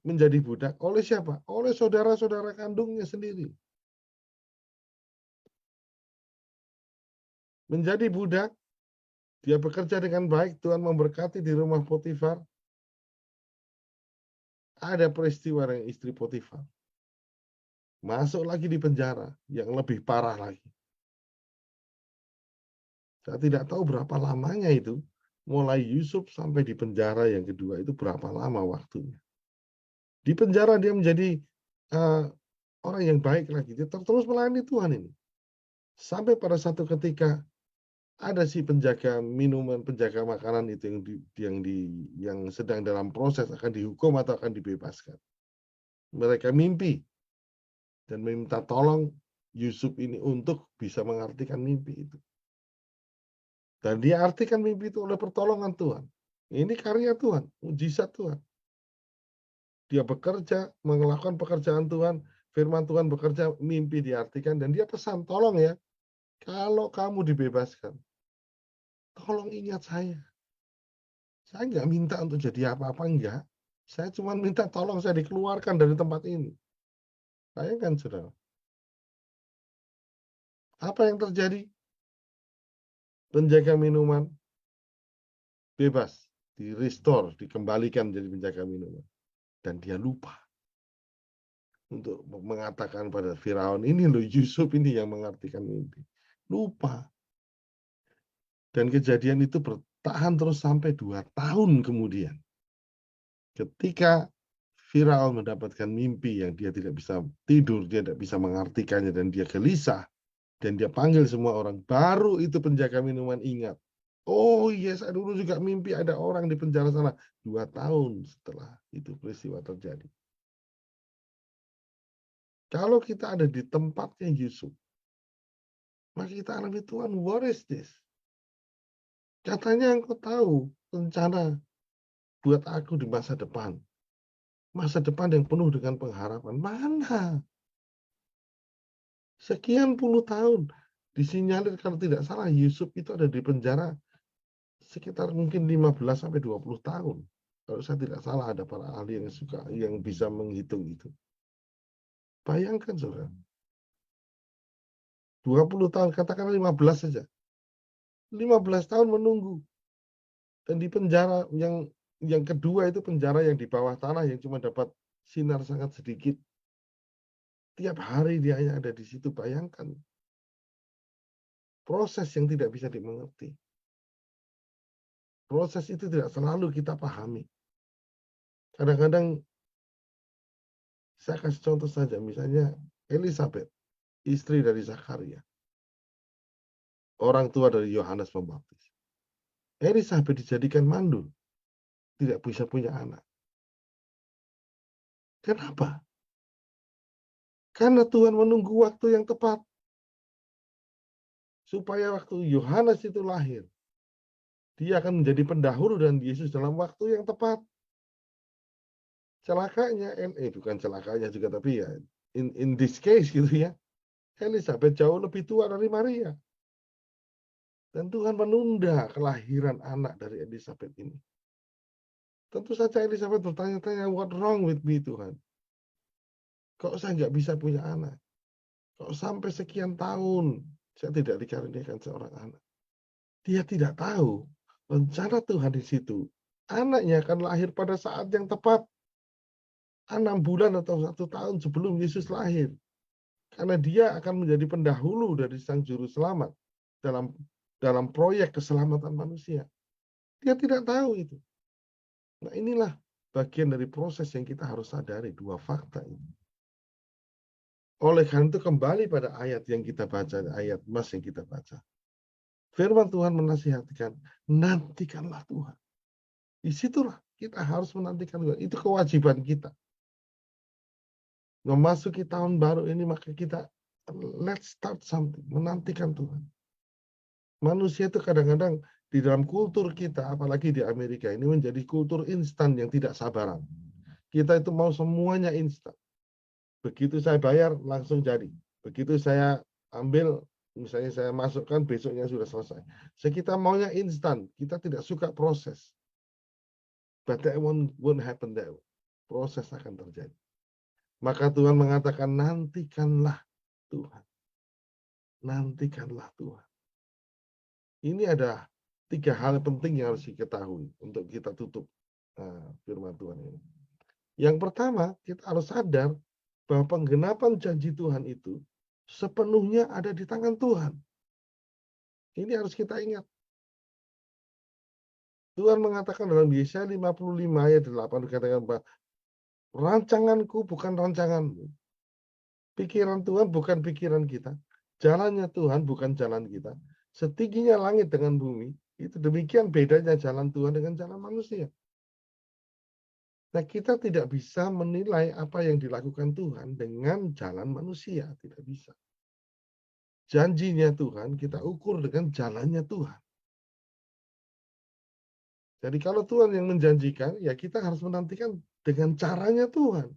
menjadi budak oleh siapa? Oleh saudara-saudara kandungnya sendiri. Menjadi budak, dia bekerja dengan baik, Tuhan memberkati di rumah Potifar. Ada peristiwa dengan istri Potifar. Masuk lagi di penjara, yang lebih parah lagi. Saya tidak tahu berapa lamanya itu, mulai Yusuf sampai di penjara yang kedua itu berapa lama waktunya. Di penjara dia menjadi orang yang baik lagi, dia terus melayani Tuhan ini. Sampai pada satu ketika ada si penjaga minuman, penjaga makanan itu yang sedang dalam proses akan dihukum atau akan dibebaskan. Mereka mimpi dan meminta tolong Yusuf ini untuk bisa mengartikan mimpi itu. Dan dia artikan mimpi itu oleh pertolongan Tuhan. Ini karya Tuhan, mujizat Tuhan. Dia bekerja, melakukan pekerjaan Tuhan, firman Tuhan bekerja, mimpi diartikan, dan dia pesan, tolong ya, kalau kamu dibebaskan, tolong ingat saya. Saya nggak minta untuk jadi apa-apa, enggak. Saya cuma minta tolong saya dikeluarkan dari tempat ini. Bayangkan, saudara. Apa yang terjadi? Penjaga minuman bebas, di-restore, dikembalikan menjadi penjaga minuman. Dan dia lupa untuk mengatakan pada Firaun, ini loh Yusuf ini yang mengartikan mimpi. Lupa. Dan kejadian itu bertahan terus sampai 2 tahun kemudian. Ketika Firaun mendapatkan mimpi yang dia tidak bisa tidur, dia tidak bisa mengartikannya, dan dia gelisah, dan dia panggil semua orang, baru itu penjaga minuman ingat. Oh iya, saya dulu juga mimpi ada orang di penjara sana. 2 tahun setelah itu peristiwa terjadi. Kalau kita ada di tempatnya Yusuf, maka kita alami Tuhan, what is this? Katanya engkau tahu rencana buat aku di masa depan. Masa depan yang penuh dengan pengharapan. Mana? Sekian puluh tahun. Disinyalir kalau tidak salah Yusuf itu ada di penjara sekitar mungkin 15 sampai 20 tahun. Kalau saya tidak salah ada para ahli yang bisa menghitung itu. Bayangkan saudara. 20 tahun, katakanlah 15 saja. 15 tahun menunggu. Dan di penjara yang kedua itu penjara yang di bawah tanah yang cuma dapat sinar sangat sedikit. Tiap hari dia hanya ada di situ, bayangkan. Proses yang tidak bisa dimengerti. Proses itu tidak selalu kita pahami. Kadang-kadang saya kasih contoh saja, misalnya Elizabeth, istri dari Zakaria. Orang tua dari Yohanes Pembaptis. Elizabeth dijadikan mandul. Tidak bisa punya anak. Kenapa? Karena Tuhan menunggu waktu yang tepat. Supaya waktu Yohanes itu lahir, dia akan menjadi pendahulu dan Yesus dalam waktu yang tepat. Celakanya, bukan celakanya juga, tapi ya, in this case gitu ya, Elizabeth jauh lebih tua dari Maria. Dan Tuhan menunda kelahiran anak dari Elizabeth ini. Tentu saja Elizabeth bertanya-tanya, what wrong with me Tuhan? Kok saya nggak bisa punya anak? Kok sampai sekian tahun saya tidak dikaruniakan seorang anak? Dia tidak tahu rencana Tuhan di situ. Anaknya akan lahir pada saat yang tepat. 6 bulan atau 1 tahun sebelum Yesus lahir. Karena dia akan menjadi pendahulu dari Sang Juru Selamat dalam dalam proyek keselamatan manusia. Dia tidak tahu itu. Nah, inilah bagian dari proses yang kita harus sadari, dua fakta ini. Oleh karena itu kembali pada ayat yang kita baca, ayat Mas yang kita baca. Firman Tuhan menasihatkan, nantikanlah Tuhan. Disitulah kita harus menantikan Tuhan. Itu kewajiban kita. Memasuki tahun baru ini, maka kita let's start something, menantikan Tuhan. Manusia itu kadang-kadang di dalam kultur kita, apalagi di Amerika ini menjadi kultur instan yang tidak sabaran. Kita itu mau semuanya instan. Begitu saya bayar langsung jadi. Begitu saya ambil, misalnya saya masukkan besoknya sudah selesai. Kita maunya instan. Kita tidak suka proses. But that won't happen that way. Proses akan terjadi. Maka Tuhan mengatakan nantikanlah Tuhan. Nantikanlah Tuhan. Ini ada 3 hal penting yang harus diketahui untuk kita tutup firman Tuhan ini. Yang pertama, kita harus sadar bahwa penggenapan janji Tuhan itu sepenuhnya ada di tangan Tuhan. Ini harus kita ingat. Tuhan mengatakan dalam Yesaya 55 ayat 8 dikatakan bahwa rancanganku bukan rancanganmu. Pikiran Tuhan bukan pikiran kita. Jalannya Tuhan bukan jalan kita. Setingginya langit dengan bumi, itu demikian bedanya jalan Tuhan dengan jalan manusia. Nah, kita tidak bisa menilai apa yang dilakukan Tuhan dengan jalan manusia, tidak bisa. Janjinya Tuhan kita ukur dengan jalannya Tuhan. Jadi kalau Tuhan yang menjanjikan, ya kita harus menantikan dengan caranya Tuhan.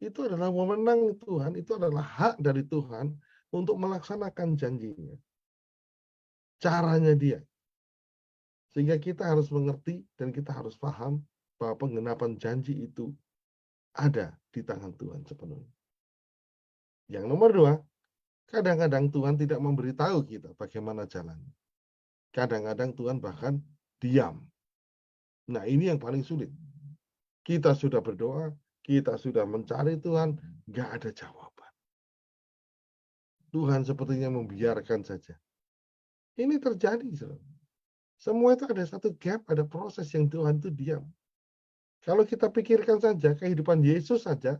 Itu adalah wewenang Tuhan, itu adalah hak dari Tuhan untuk melaksanakan janjinya. Caranya dia. Sehingga kita harus mengerti dan kita harus paham bahwa penggenapan janji itu ada di tangan Tuhan sepenuhnya. Yang nomor 2, kadang-kadang Tuhan tidak memberitahu kita bagaimana jalannya. Kadang-kadang Tuhan bahkan diam. Nah, ini yang paling sulit. Kita sudah berdoa, kita sudah mencari Tuhan, nggak ada jawaban. Tuhan sepertinya membiarkan saja. Ini terjadi. Semua itu ada satu gap, ada proses yang Tuhan itu diam. Kalau kita pikirkan saja kehidupan Yesus saja,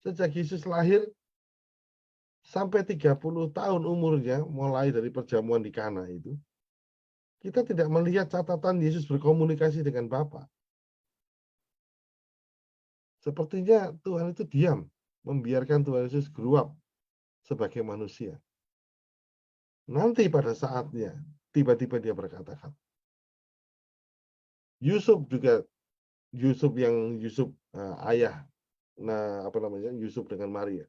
sejak Yesus lahir sampai 30 tahun umurnya, mulai dari perjamuan di Kana itu, kita tidak melihat catatan Yesus berkomunikasi dengan Bapa. Sepertinya Tuhan itu diam, membiarkan Tuhan Yesus grow up sebagai manusia. Nanti pada saatnya, tiba-tiba dia berkata-kata. Yusuf juga, Yusuf ayah, Yusuf dengan Maria.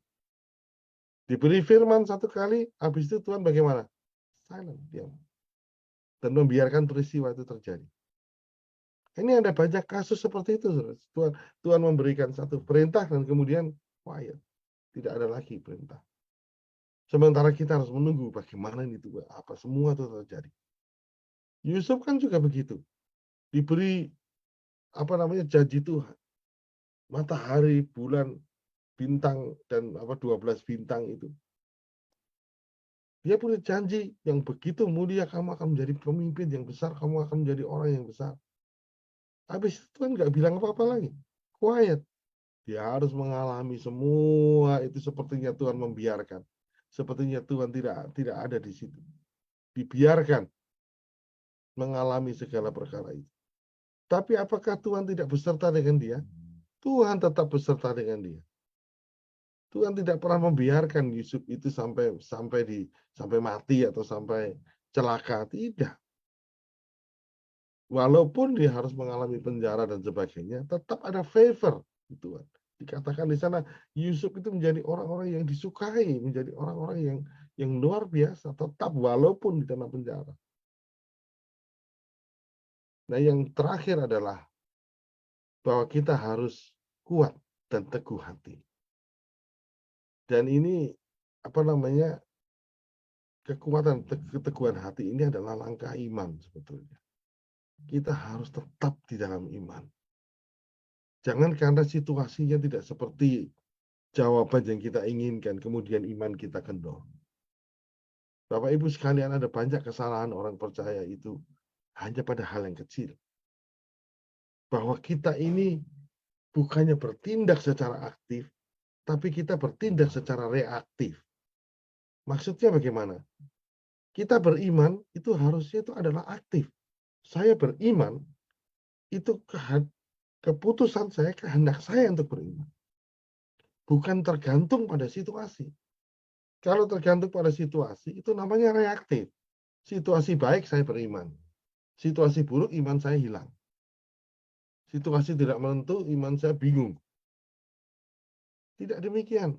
Diberi firman satu kali, habis itu Tuhan bagaimana? Silent, diam. Dan membiarkan peristiwa itu terjadi. Ini ada banyak kasus seperti itu. Tuhan memberikan satu perintah dan kemudian quiet. Tidak ada lagi perintah. Sementara kita harus menunggu bagaimana ini tuh, apa semua itu terjadi. Yusuf kan juga begitu. Diberi janji Tuhan. Matahari, bulan, bintang dan 12 bintang itu. Dia punya janji yang begitu mulia, kamu akan menjadi pemimpin yang besar, kamu akan menjadi orang yang besar. Habis itu kan nggak bilang apa-apa lagi. Quiet. Dia harus mengalami semua itu, sepertinya Tuhan membiarkan. Sepertinya Tuhan tidak ada di situ. Dibiarkan mengalami segala perkara itu. Tapi apakah Tuhan tidak beserta dengan dia? Tuhan tetap beserta dengan dia. Tuhan tidak pernah membiarkan Yusuf itu sampai mati atau sampai celaka, tidak. Walaupun dia harus mengalami penjara dan sebagainya, tetap ada favor di Tuhan. Dikatakan di sana Yusuf itu menjadi orang-orang yang disukai, menjadi orang-orang yang luar biasa, tetap walaupun di dalam penjara. Nah, yang terakhir adalah bahwa kita harus kuat dan teguh hati. Dan ini, kekuatan, keteguhan hati ini adalah langkah iman sebetulnya. Kita harus tetap di dalam iman. Jangan karena situasinya tidak seperti jawaban yang kita inginkan, kemudian iman kita kendor. Bapak Ibu sekalian, ada banyak kesalahan orang percaya itu hanya pada hal yang kecil. Bahwa kita ini bukannya bertindak secara aktif, tapi kita bertindak secara reaktif. Maksudnya bagaimana? Kita beriman itu harusnya itu adalah aktif. Saya beriman itu keputusan saya, kehendak saya untuk beriman. Bukan tergantung pada situasi. Kalau tergantung pada situasi, itu namanya reaktif. Situasi baik, saya beriman. Situasi buruk, iman saya hilang. Situasi tidak menentu, iman saya bingung. Tidak demikian.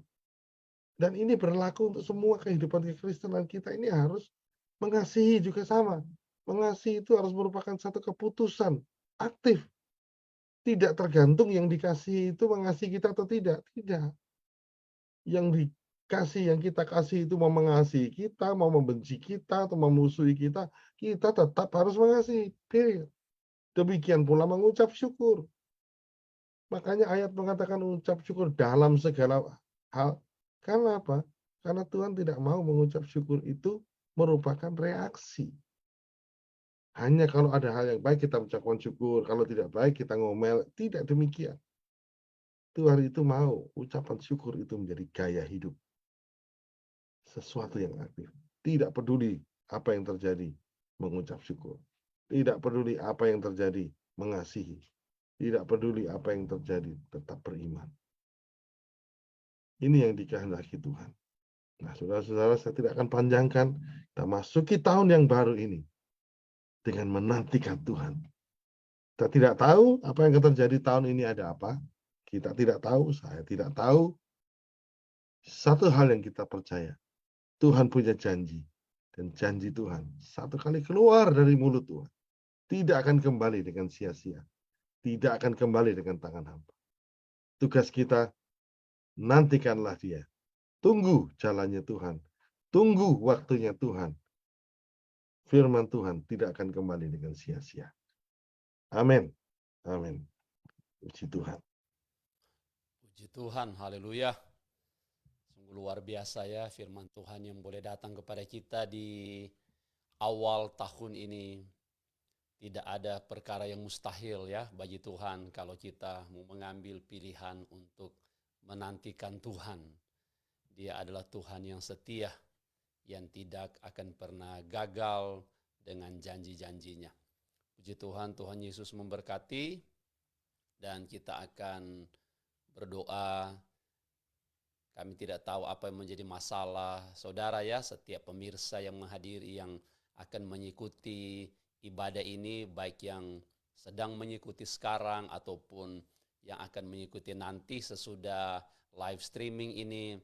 Dan ini berlaku untuk semua kehidupan kekristenan kita. Ini harus mengasihi juga sama. Mengasihi itu harus merupakan satu keputusan aktif. Tidak tergantung yang dikasihi itu mengasihi kita atau tidak. Tidak. Yang dikasih, yang kita kasih itu mau mengasihi kita, mau membenci kita, atau memusuhi kita, kita tetap harus mengasihi. Period. Demikian pula mengucap syukur. Makanya ayat mengatakan ucap syukur dalam segala hal. Karena apa? Karena Tuhan tidak mau mengucap syukur itu merupakan reaksi. Hanya kalau ada hal yang baik kita ucapkan syukur, kalau tidak baik kita ngomel. Tidak demikian. Tuhan itu mau ucapan syukur itu menjadi gaya hidup. Sesuatu yang aktif. Tidak peduli apa yang terjadi, mengucap syukur. Tidak peduli apa yang terjadi, mengasihi. Tidak peduli apa yang terjadi, tetap beriman. Ini yang dikehendaki Tuhan. Nah, saudara-saudara, saya tidak akan panjangkan. Kita masuki tahun yang baru ini dengan menantikan Tuhan. Kita tidak tahu apa yang akan terjadi tahun ini, ada apa. Kita tidak tahu, saya tidak tahu. Satu hal yang kita percaya, Tuhan punya janji. Dan janji Tuhan, satu kali keluar dari mulut Tuhan, tidak akan kembali dengan sia-sia. Tidak akan kembali dengan tangan hampa. Tugas kita, nantikanlah Dia. Tunggu jalannya Tuhan. Tunggu waktunya Tuhan. Firman Tuhan tidak akan kembali dengan sia-sia. Amin. Amin. Puji Tuhan. Puji Tuhan, haleluya. Sungguh luar biasa ya firman Tuhan yang boleh datang kepada kita di awal tahun ini. Tidak ada perkara yang mustahil ya bagi Tuhan kalau kita mau mengambil pilihan untuk menantikan Tuhan. Dia adalah Tuhan yang setia, yang tidak akan pernah gagal dengan janji-janjinya. Puji Tuhan, Tuhan Yesus memberkati, dan kita akan berdoa. Kami tidak tahu apa yang menjadi masalah saudara ya, setiap pemirsa yang menghadiri, yang akan mengikuti ibadah ini, baik yang sedang mengikuti sekarang ataupun yang akan mengikuti nanti sesudah live streaming ini.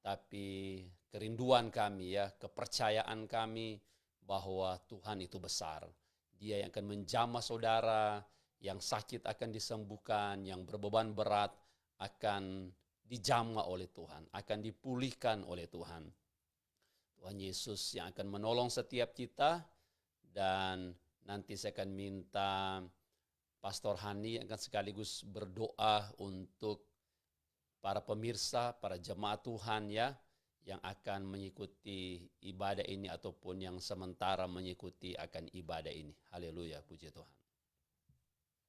Tapi kerinduan kami ya, kepercayaan kami bahwa Tuhan itu besar. Dia yang akan menjamah saudara, yang sakit akan disembuhkan, yang berbeban berat akan dijamah oleh Tuhan, akan dipulihkan oleh Tuhan. Tuhan Yesus yang akan menolong setiap kita, dan nanti saya akan minta Pastor Hani yang akan sekaligus berdoa untuk para pemirsa, para jemaat Tuhan ya, yang akan mengikuti ibadah ini ataupun yang sementara mengikuti akan ibadah ini. Haleluya, puji Tuhan.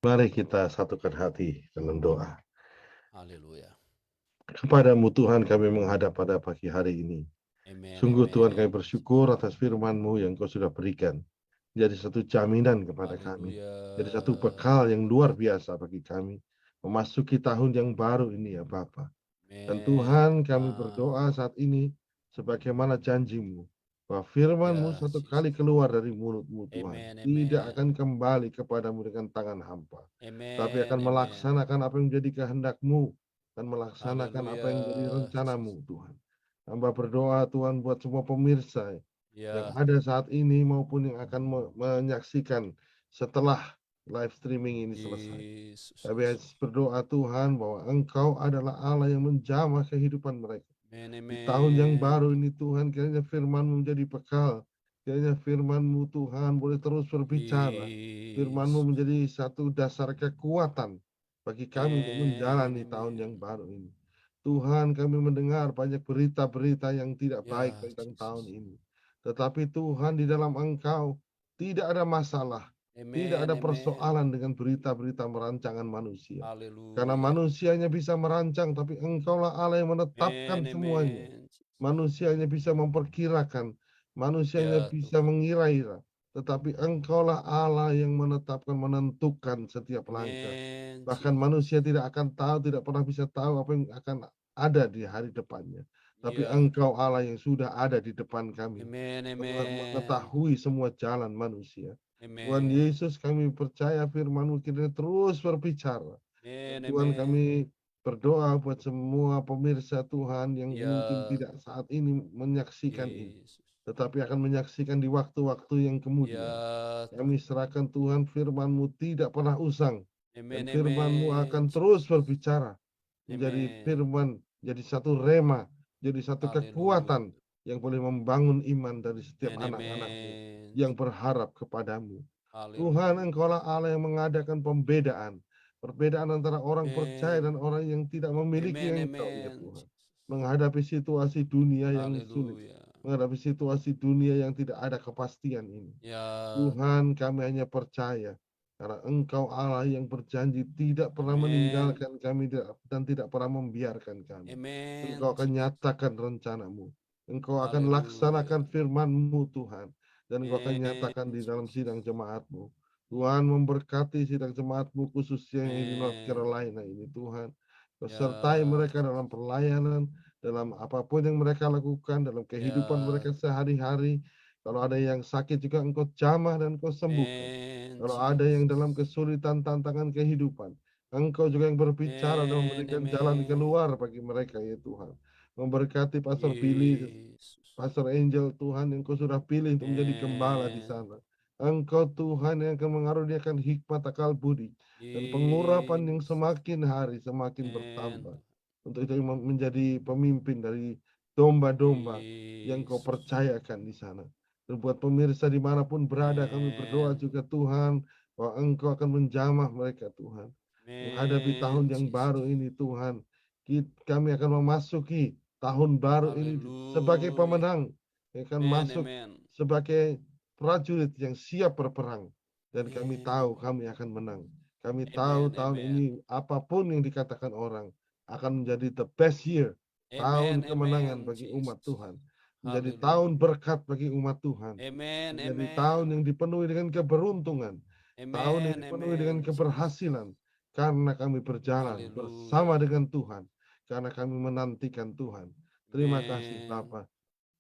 Mari kita satukan hati dalam doa. Haleluya. Kepadamu Tuhan kami menghadap pada pagi hari ini. Amen. Sungguh Amen. Tuhan kami bersyukur atas firman-Mu yang Kau sudah berikan. Jadi satu jaminan kepada kami. Haleluya. Jadi satu bekal yang luar biasa bagi kami. Memasuki tahun yang baru ini ya Bapa. Dan Tuhan kami berdoa saat ini sebagaimana janji-Mu. Bahwa firman-Mu Ya, satu Jesus. kali keluar dari mulut-Mu Tuhan. Amen, Tidak amen. akan kembali kepadamu dengan tangan hampa. Amen. Tapi akan Amen. melaksanakan apa yang menjadi kehendak-Mu. Dan melaksanakan apa yang menjadi Haleluya, rencana-Mu Jesus. Tuhan. Hamba berdoa Tuhan buat semua pemirsa yang Ya, ada saat ini maupun yang akan menyaksikan setelah live streaming ini selesai. Yesus. Kami berdoa Tuhan bahwa Engkau adalah Allah yang menjamah kehidupan mereka. Amen, Di tahun yang amen. baru ini Tuhan, kiranya firman-Mu menjadi bekal. Kiranya firman-Mu Tuhan boleh terus berbicara. Firman-Mu menjadi satu dasar kekuatan bagi kami untuk menjalani tahun yang baru ini. Tuhan, kami mendengar banyak berita-berita yang tidak baik tentang tahun ini. Tetapi Tuhan, di dalam Engkau tidak ada masalah. Tidak ada persoalan dengan berita-berita merancangan manusia. Karena manusianya bisa merancang, tapi Engkaulah Allah yang menetapkan semuanya. Manusianya bisa memperkirakan, manusianya bisa mengira-ira. Tetapi Engkaulah Allah yang menetapkan, menentukan setiap langkah. Bahkan manusia tidak akan tahu, tidak pernah bisa tahu apa yang akan ada di hari depannya. Tapi Engkau Allah yang sudah ada di depan kami. Tuhan mengetahui semua jalan manusia. Tuhan Yesus, kami percaya firman-Mu kiranya terus berbicara. Tuhan, kami berdoa buat semua pemirsa Tuhan yang mungkin tidak saat ini menyaksikan ini, tetapi akan menyaksikan di waktu-waktu yang kemudian. Kami serahkan Tuhan, firman-Mu tidak pernah usang. Dan firman-Mu akan terus berbicara. Menjadi firman, jadi satu rema, jadi satu kekuatan yang boleh membangun iman dari setiap anak-anak-Mu yang berharap kepadamu. Tuhan, Engkaulah Allah yang mengadakan pembedaan. Perbedaan antara orang percaya dan orang yang tidak memiliki Engkau, ya Tuhan. Menghadapi situasi dunia yang sulit. Menghadapi situasi dunia yang tidak ada kepastian ini. Tuhan, kami hanya percaya. Karena Engkau Allah yang berjanji tidak pernah meninggalkan kami dan tidak pernah membiarkan kami. Engkau akan nyatakan rencana-Mu. Engkau akan laksanakan firman-Mu, Tuhan. Dan Engkau akan nyatakan di dalam sidang jemaat-Mu. Tuhan, memberkati sidang jemaat-Mu khususnya yang di North Carolina ini, Tuhan. Sertai mereka dalam pelayanan, dalam apapun yang mereka lakukan, dalam kehidupan mereka sehari-hari. Kalau ada yang sakit juga Engkau jamah dan Engkau sembuhkan. Kalau ada yang dalam kesulitan tantangan kehidupan, Engkau juga yang berbicara dan memberikan jalan keluar bagi mereka, ya Tuhan. Memberkati Pastor Billy, Pastor Angel, Tuhan yang Kau sudah pilih untuk menjadi gembala di sana. Engkau Tuhan yang akan mengaruniakan hikmat, akal budi, dan pengurapan yang semakin hari semakin bertambah. Untuk itu menjadi pemimpin dari domba-domba yang Kau percayakan di sana. Dan buat pemirsa dimanapun berada, kami berdoa juga Tuhan, bahwa Engkau akan menjamah mereka Tuhan. Menghadapi tahun yang baru ini Tuhan, kami akan memasuki tahun baru ini sebagai pemenang, yang akan masuk sebagai prajurit yang siap berperang. Dan kami tahu kami akan menang. Kami tahu tahun ini apapun yang dikatakan orang akan menjadi the best year. Tahun kemenangan bagi umat Tuhan. Menjadi tahun berkat bagi umat Tuhan. Menjadi tahun yang dipenuhi dengan keberuntungan. Tahun yang dipenuhi dengan keberhasilan. Karena kami berjalan bersama dengan Tuhan. Karena kami menantikan Tuhan. Terima kasih Bapa.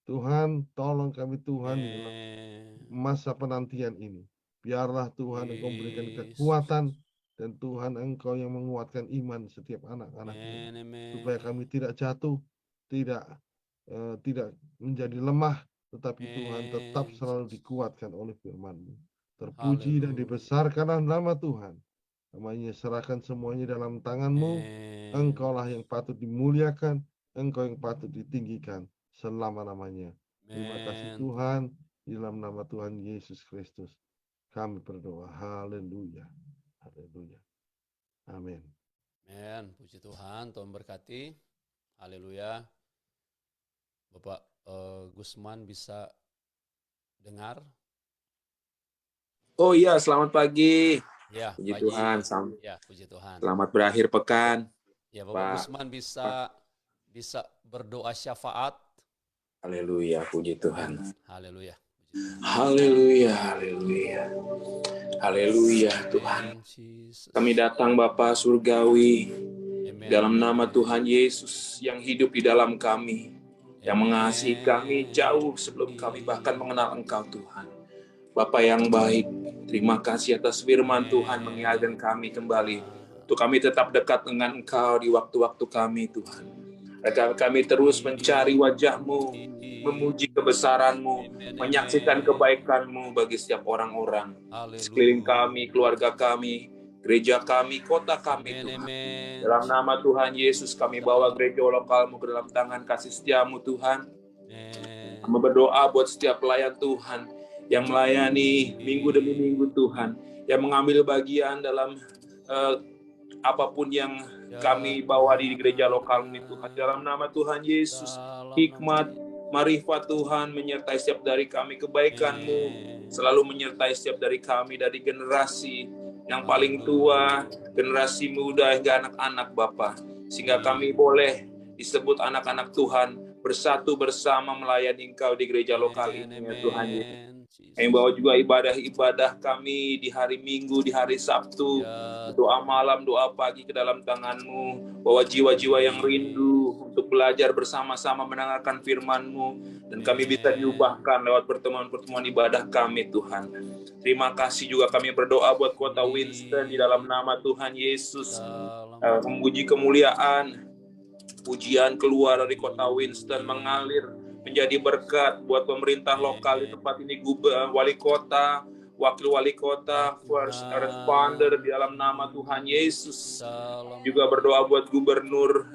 Tuhan, tolong kami Tuhan di dalam masa penantian ini. Biarlah Tuhan Engkau memberikan kekuatan, dan Tuhan Engkau yang menguatkan iman setiap anak-anak-Mu. Supaya kami tidak jatuh, tidak menjadi lemah, tetapi Tuhan tetap selalu dikuatkan oleh firman-Mu. Terpuji dan dibesarkanlah nama Tuhan. Namanya serahkan semuanya dalam tangan-Mu. Engkaulah yang patut dimuliakan, Engkau yang patut ditinggikan selama-lamanya. Terima kasih Tuhan, di dalam nama Tuhan Yesus Kristus kami berdoa. Haleluya. Haleluya. Amin. Amin. Puji Tuhan, Tuhan berkati. Haleluya. Bapak Gusman bisa dengar? Oh iya, selamat pagi. Ya, Puji pagi. Tuhan. Ya, puji Tuhan. Selamat berakhir pekan. Ya, Bapak Gusman bisa berdoa syafaat. Haleluya, puji Tuhan. Haleluya. Haleluya, haleluya. Haleluya, Tuhan. Kami datang Bapa Surgawi dalam nama Tuhan Yesus yang hidup di dalam kami, yang mengasihi kami jauh sebelum kami bahkan mengenal Engkau Tuhan. Bapa yang baik, terima kasih atas firman Tuhan mengingatkan kami kembali untuk kami tetap dekat dengan Engkau di waktu-waktu kami Tuhan. Agar kami terus mencari wajah-Mu, memuji kebesaran-Mu, menyaksikan kebaikan-Mu bagi setiap orang-orang sekeliling kami, keluarga kami, gereja kami, kota kami, Tuhan. Dalam nama Tuhan Yesus, kami bawa gereja lokal-Mu ke dalam tangan kasih setia-Mu, Tuhan. Kami berdoa buat setiap pelayan Tuhan yang melayani minggu demi minggu, Tuhan, yang mengambil bagian dalam apapun yang kami bawa di gereja lokal ini, Tuhan. Dalam nama Tuhan Yesus, hikmat, marifat Tuhan menyertai setiap dari kami, kebaikan-Mu selalu menyertai setiap dari kami, dari generasi yang paling tua, generasi muda hingga anak-anak, Bapa, sehingga kami boleh disebut anak-anak Tuhan, bersatu bersama melayani Engkau di gereja lokal ini, ya Tuhan Yesus. Kami bawa juga ibadah-ibadah kami di hari Minggu, di hari Sabtu, doa malam, doa pagi ke dalam tangan-Mu, bawa jiwa-jiwa yang rindu untuk belajar bersama-sama mendengarkan firman-Mu, dan kami bisa diubahkan lewat pertemuan-pertemuan ibadah kami, Tuhan. Terima kasih juga kami berdoa buat kota Winston di dalam nama Tuhan Yesus. Memuji kemuliaan, pujian keluar dari kota Winston mengalir menjadi berkat buat pemerintah lokal di tempat ini, wali kota, wakil wali kota, first responder di dalam nama Tuhan Yesus. Juga berdoa buat gubernur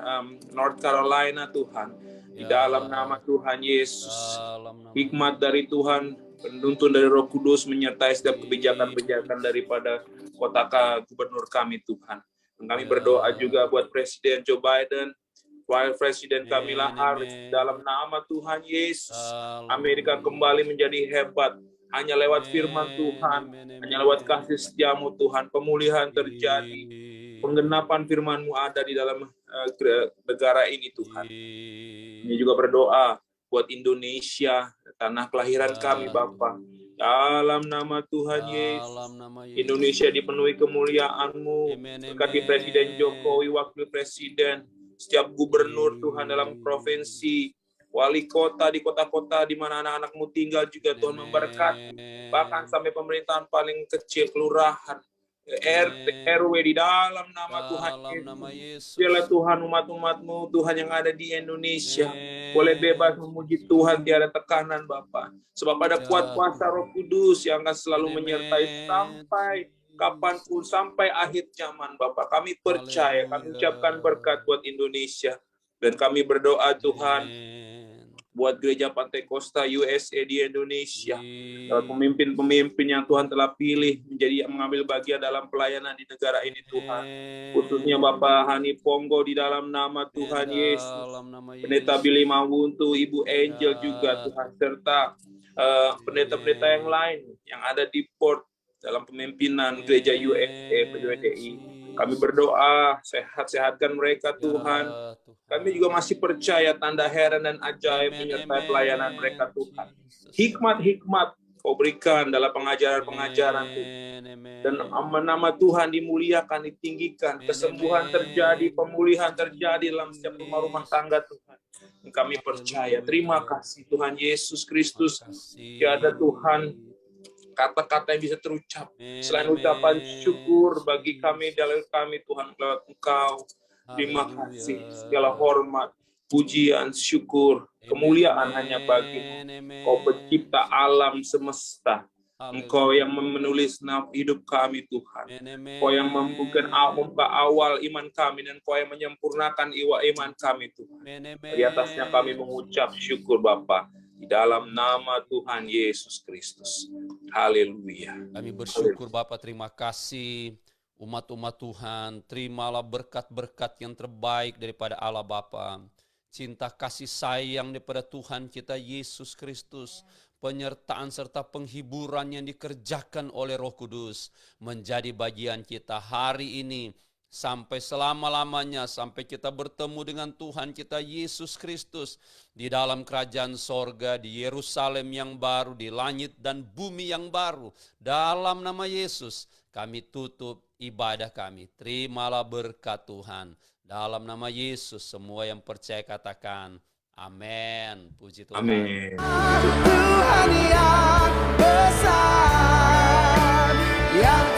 North Carolina, Tuhan, di dalam nama Tuhan Yesus. Hikmat dari Tuhan, penuntun dari Roh Kudus menyertai setiap kebijakan-kebijakan daripada kota gubernur kami, Tuhan. Dan kami berdoa juga buat Presiden Joe Biden, Presiden Kamala Harris, dalam nama Tuhan Yesus. Amerika kembali menjadi hebat hanya lewat firman Tuhan, hanya lewat kasih setia-Mu, Tuhan. Pemulihan terjadi, penggenapan firman-Mu ada di dalam negara ini, Tuhan. Ini juga berdoa buat Indonesia, tanah kelahiran kami, Bapa. Dalam nama Tuhan Yesus, Indonesia dipenuhi kemuliaan-Mu. Berkati Presiden Jokowi, Wakil Presiden, setiap gubernur, Tuhan, dalam provinsi, wali kota di kota-kota di mana anak-anak-Mu tinggal juga, Tuhan, memberkati. Bahkan sampai pemerintahan paling kecil, kelurahan, RT, RW, di dalam nama Tuhan Yesus. Biarlah Tuhan umat-umat-Mu, Tuhan, yang ada di Indonesia boleh bebas memuji Tuhan, tiada tekanan, Bapa. Sebab ada kuat kuasa Roh Kudus yang akan selalu menyertai sampai kapanpun, sampai akhir zaman, Bapak. Kami percaya, kami ucapkan berkat buat Indonesia. Dan kami berdoa, Tuhan, buat gereja Pantai Costa USA di Indonesia. Pemimpin-pemimpin yang Tuhan telah pilih mengambil bagian dalam pelayanan di negara ini, Tuhan. Khususnya Bapak Hani Ponggo di dalam nama Tuhan Yesus. Pendeta Billy Mawuntu, Ibu Angel juga, Tuhan. Serta pendeta-pendeta yang lain yang ada di port dalam pemimpinan gereja USA, PWDI. Kami berdoa, sehat-sehatkan mereka, Tuhan. Kami juga masih percaya tanda heran dan ajaib menyertai pelayanan mereka, Tuhan. Hikmat-hikmat Kau berikan dalam pengajaran-pengajaran, Tuhan. Dan nama Tuhan dimuliakan, ditinggikan. Kesembuhan terjadi, pemulihan terjadi dalam setiap rumah-rumah tangga, Tuhan. Dan kami percaya. Terima kasih, Tuhan Yesus Kristus. Tiada Tuhan kata-kata yang bisa terucap selain ucapan syukur bagi kami, dalam kami, Tuhan, lewat Engkau. Terima kasih, segala hormat, pujian, syukur, kemuliaan hanya bagi-Mu. Kau pencipta alam semesta. Engkau yang menulis hidup kami, Tuhan. Kau yang membuka awal iman kami, dan Kau yang menyempurnakan iman kami, Tuhan. Di atasnya kami mengucap syukur, Bapa. Di dalam nama Tuhan Yesus Kristus. Haleluya. Kami bersyukur Bapa, terima kasih. Umat-umat Tuhan, terimalah berkat-berkat yang terbaik daripada Allah Bapa. Cinta kasih sayang daripada Tuhan kita Yesus Kristus. Penyertaan serta penghiburan yang dikerjakan oleh Roh Kudus menjadi bagian kita hari ini. Sampai selama-lamanya, sampai kita bertemu dengan Tuhan kita Yesus Kristus di dalam kerajaan sorga, di Yerusalem yang baru, di langit dan bumi yang baru. Dalam nama Yesus kami tutup ibadah kami. Terimalah berkat Tuhan. Dalam nama Yesus semua yang percaya katakan amin. Puji Tuhan. Amin. Tuhan yang besar, yang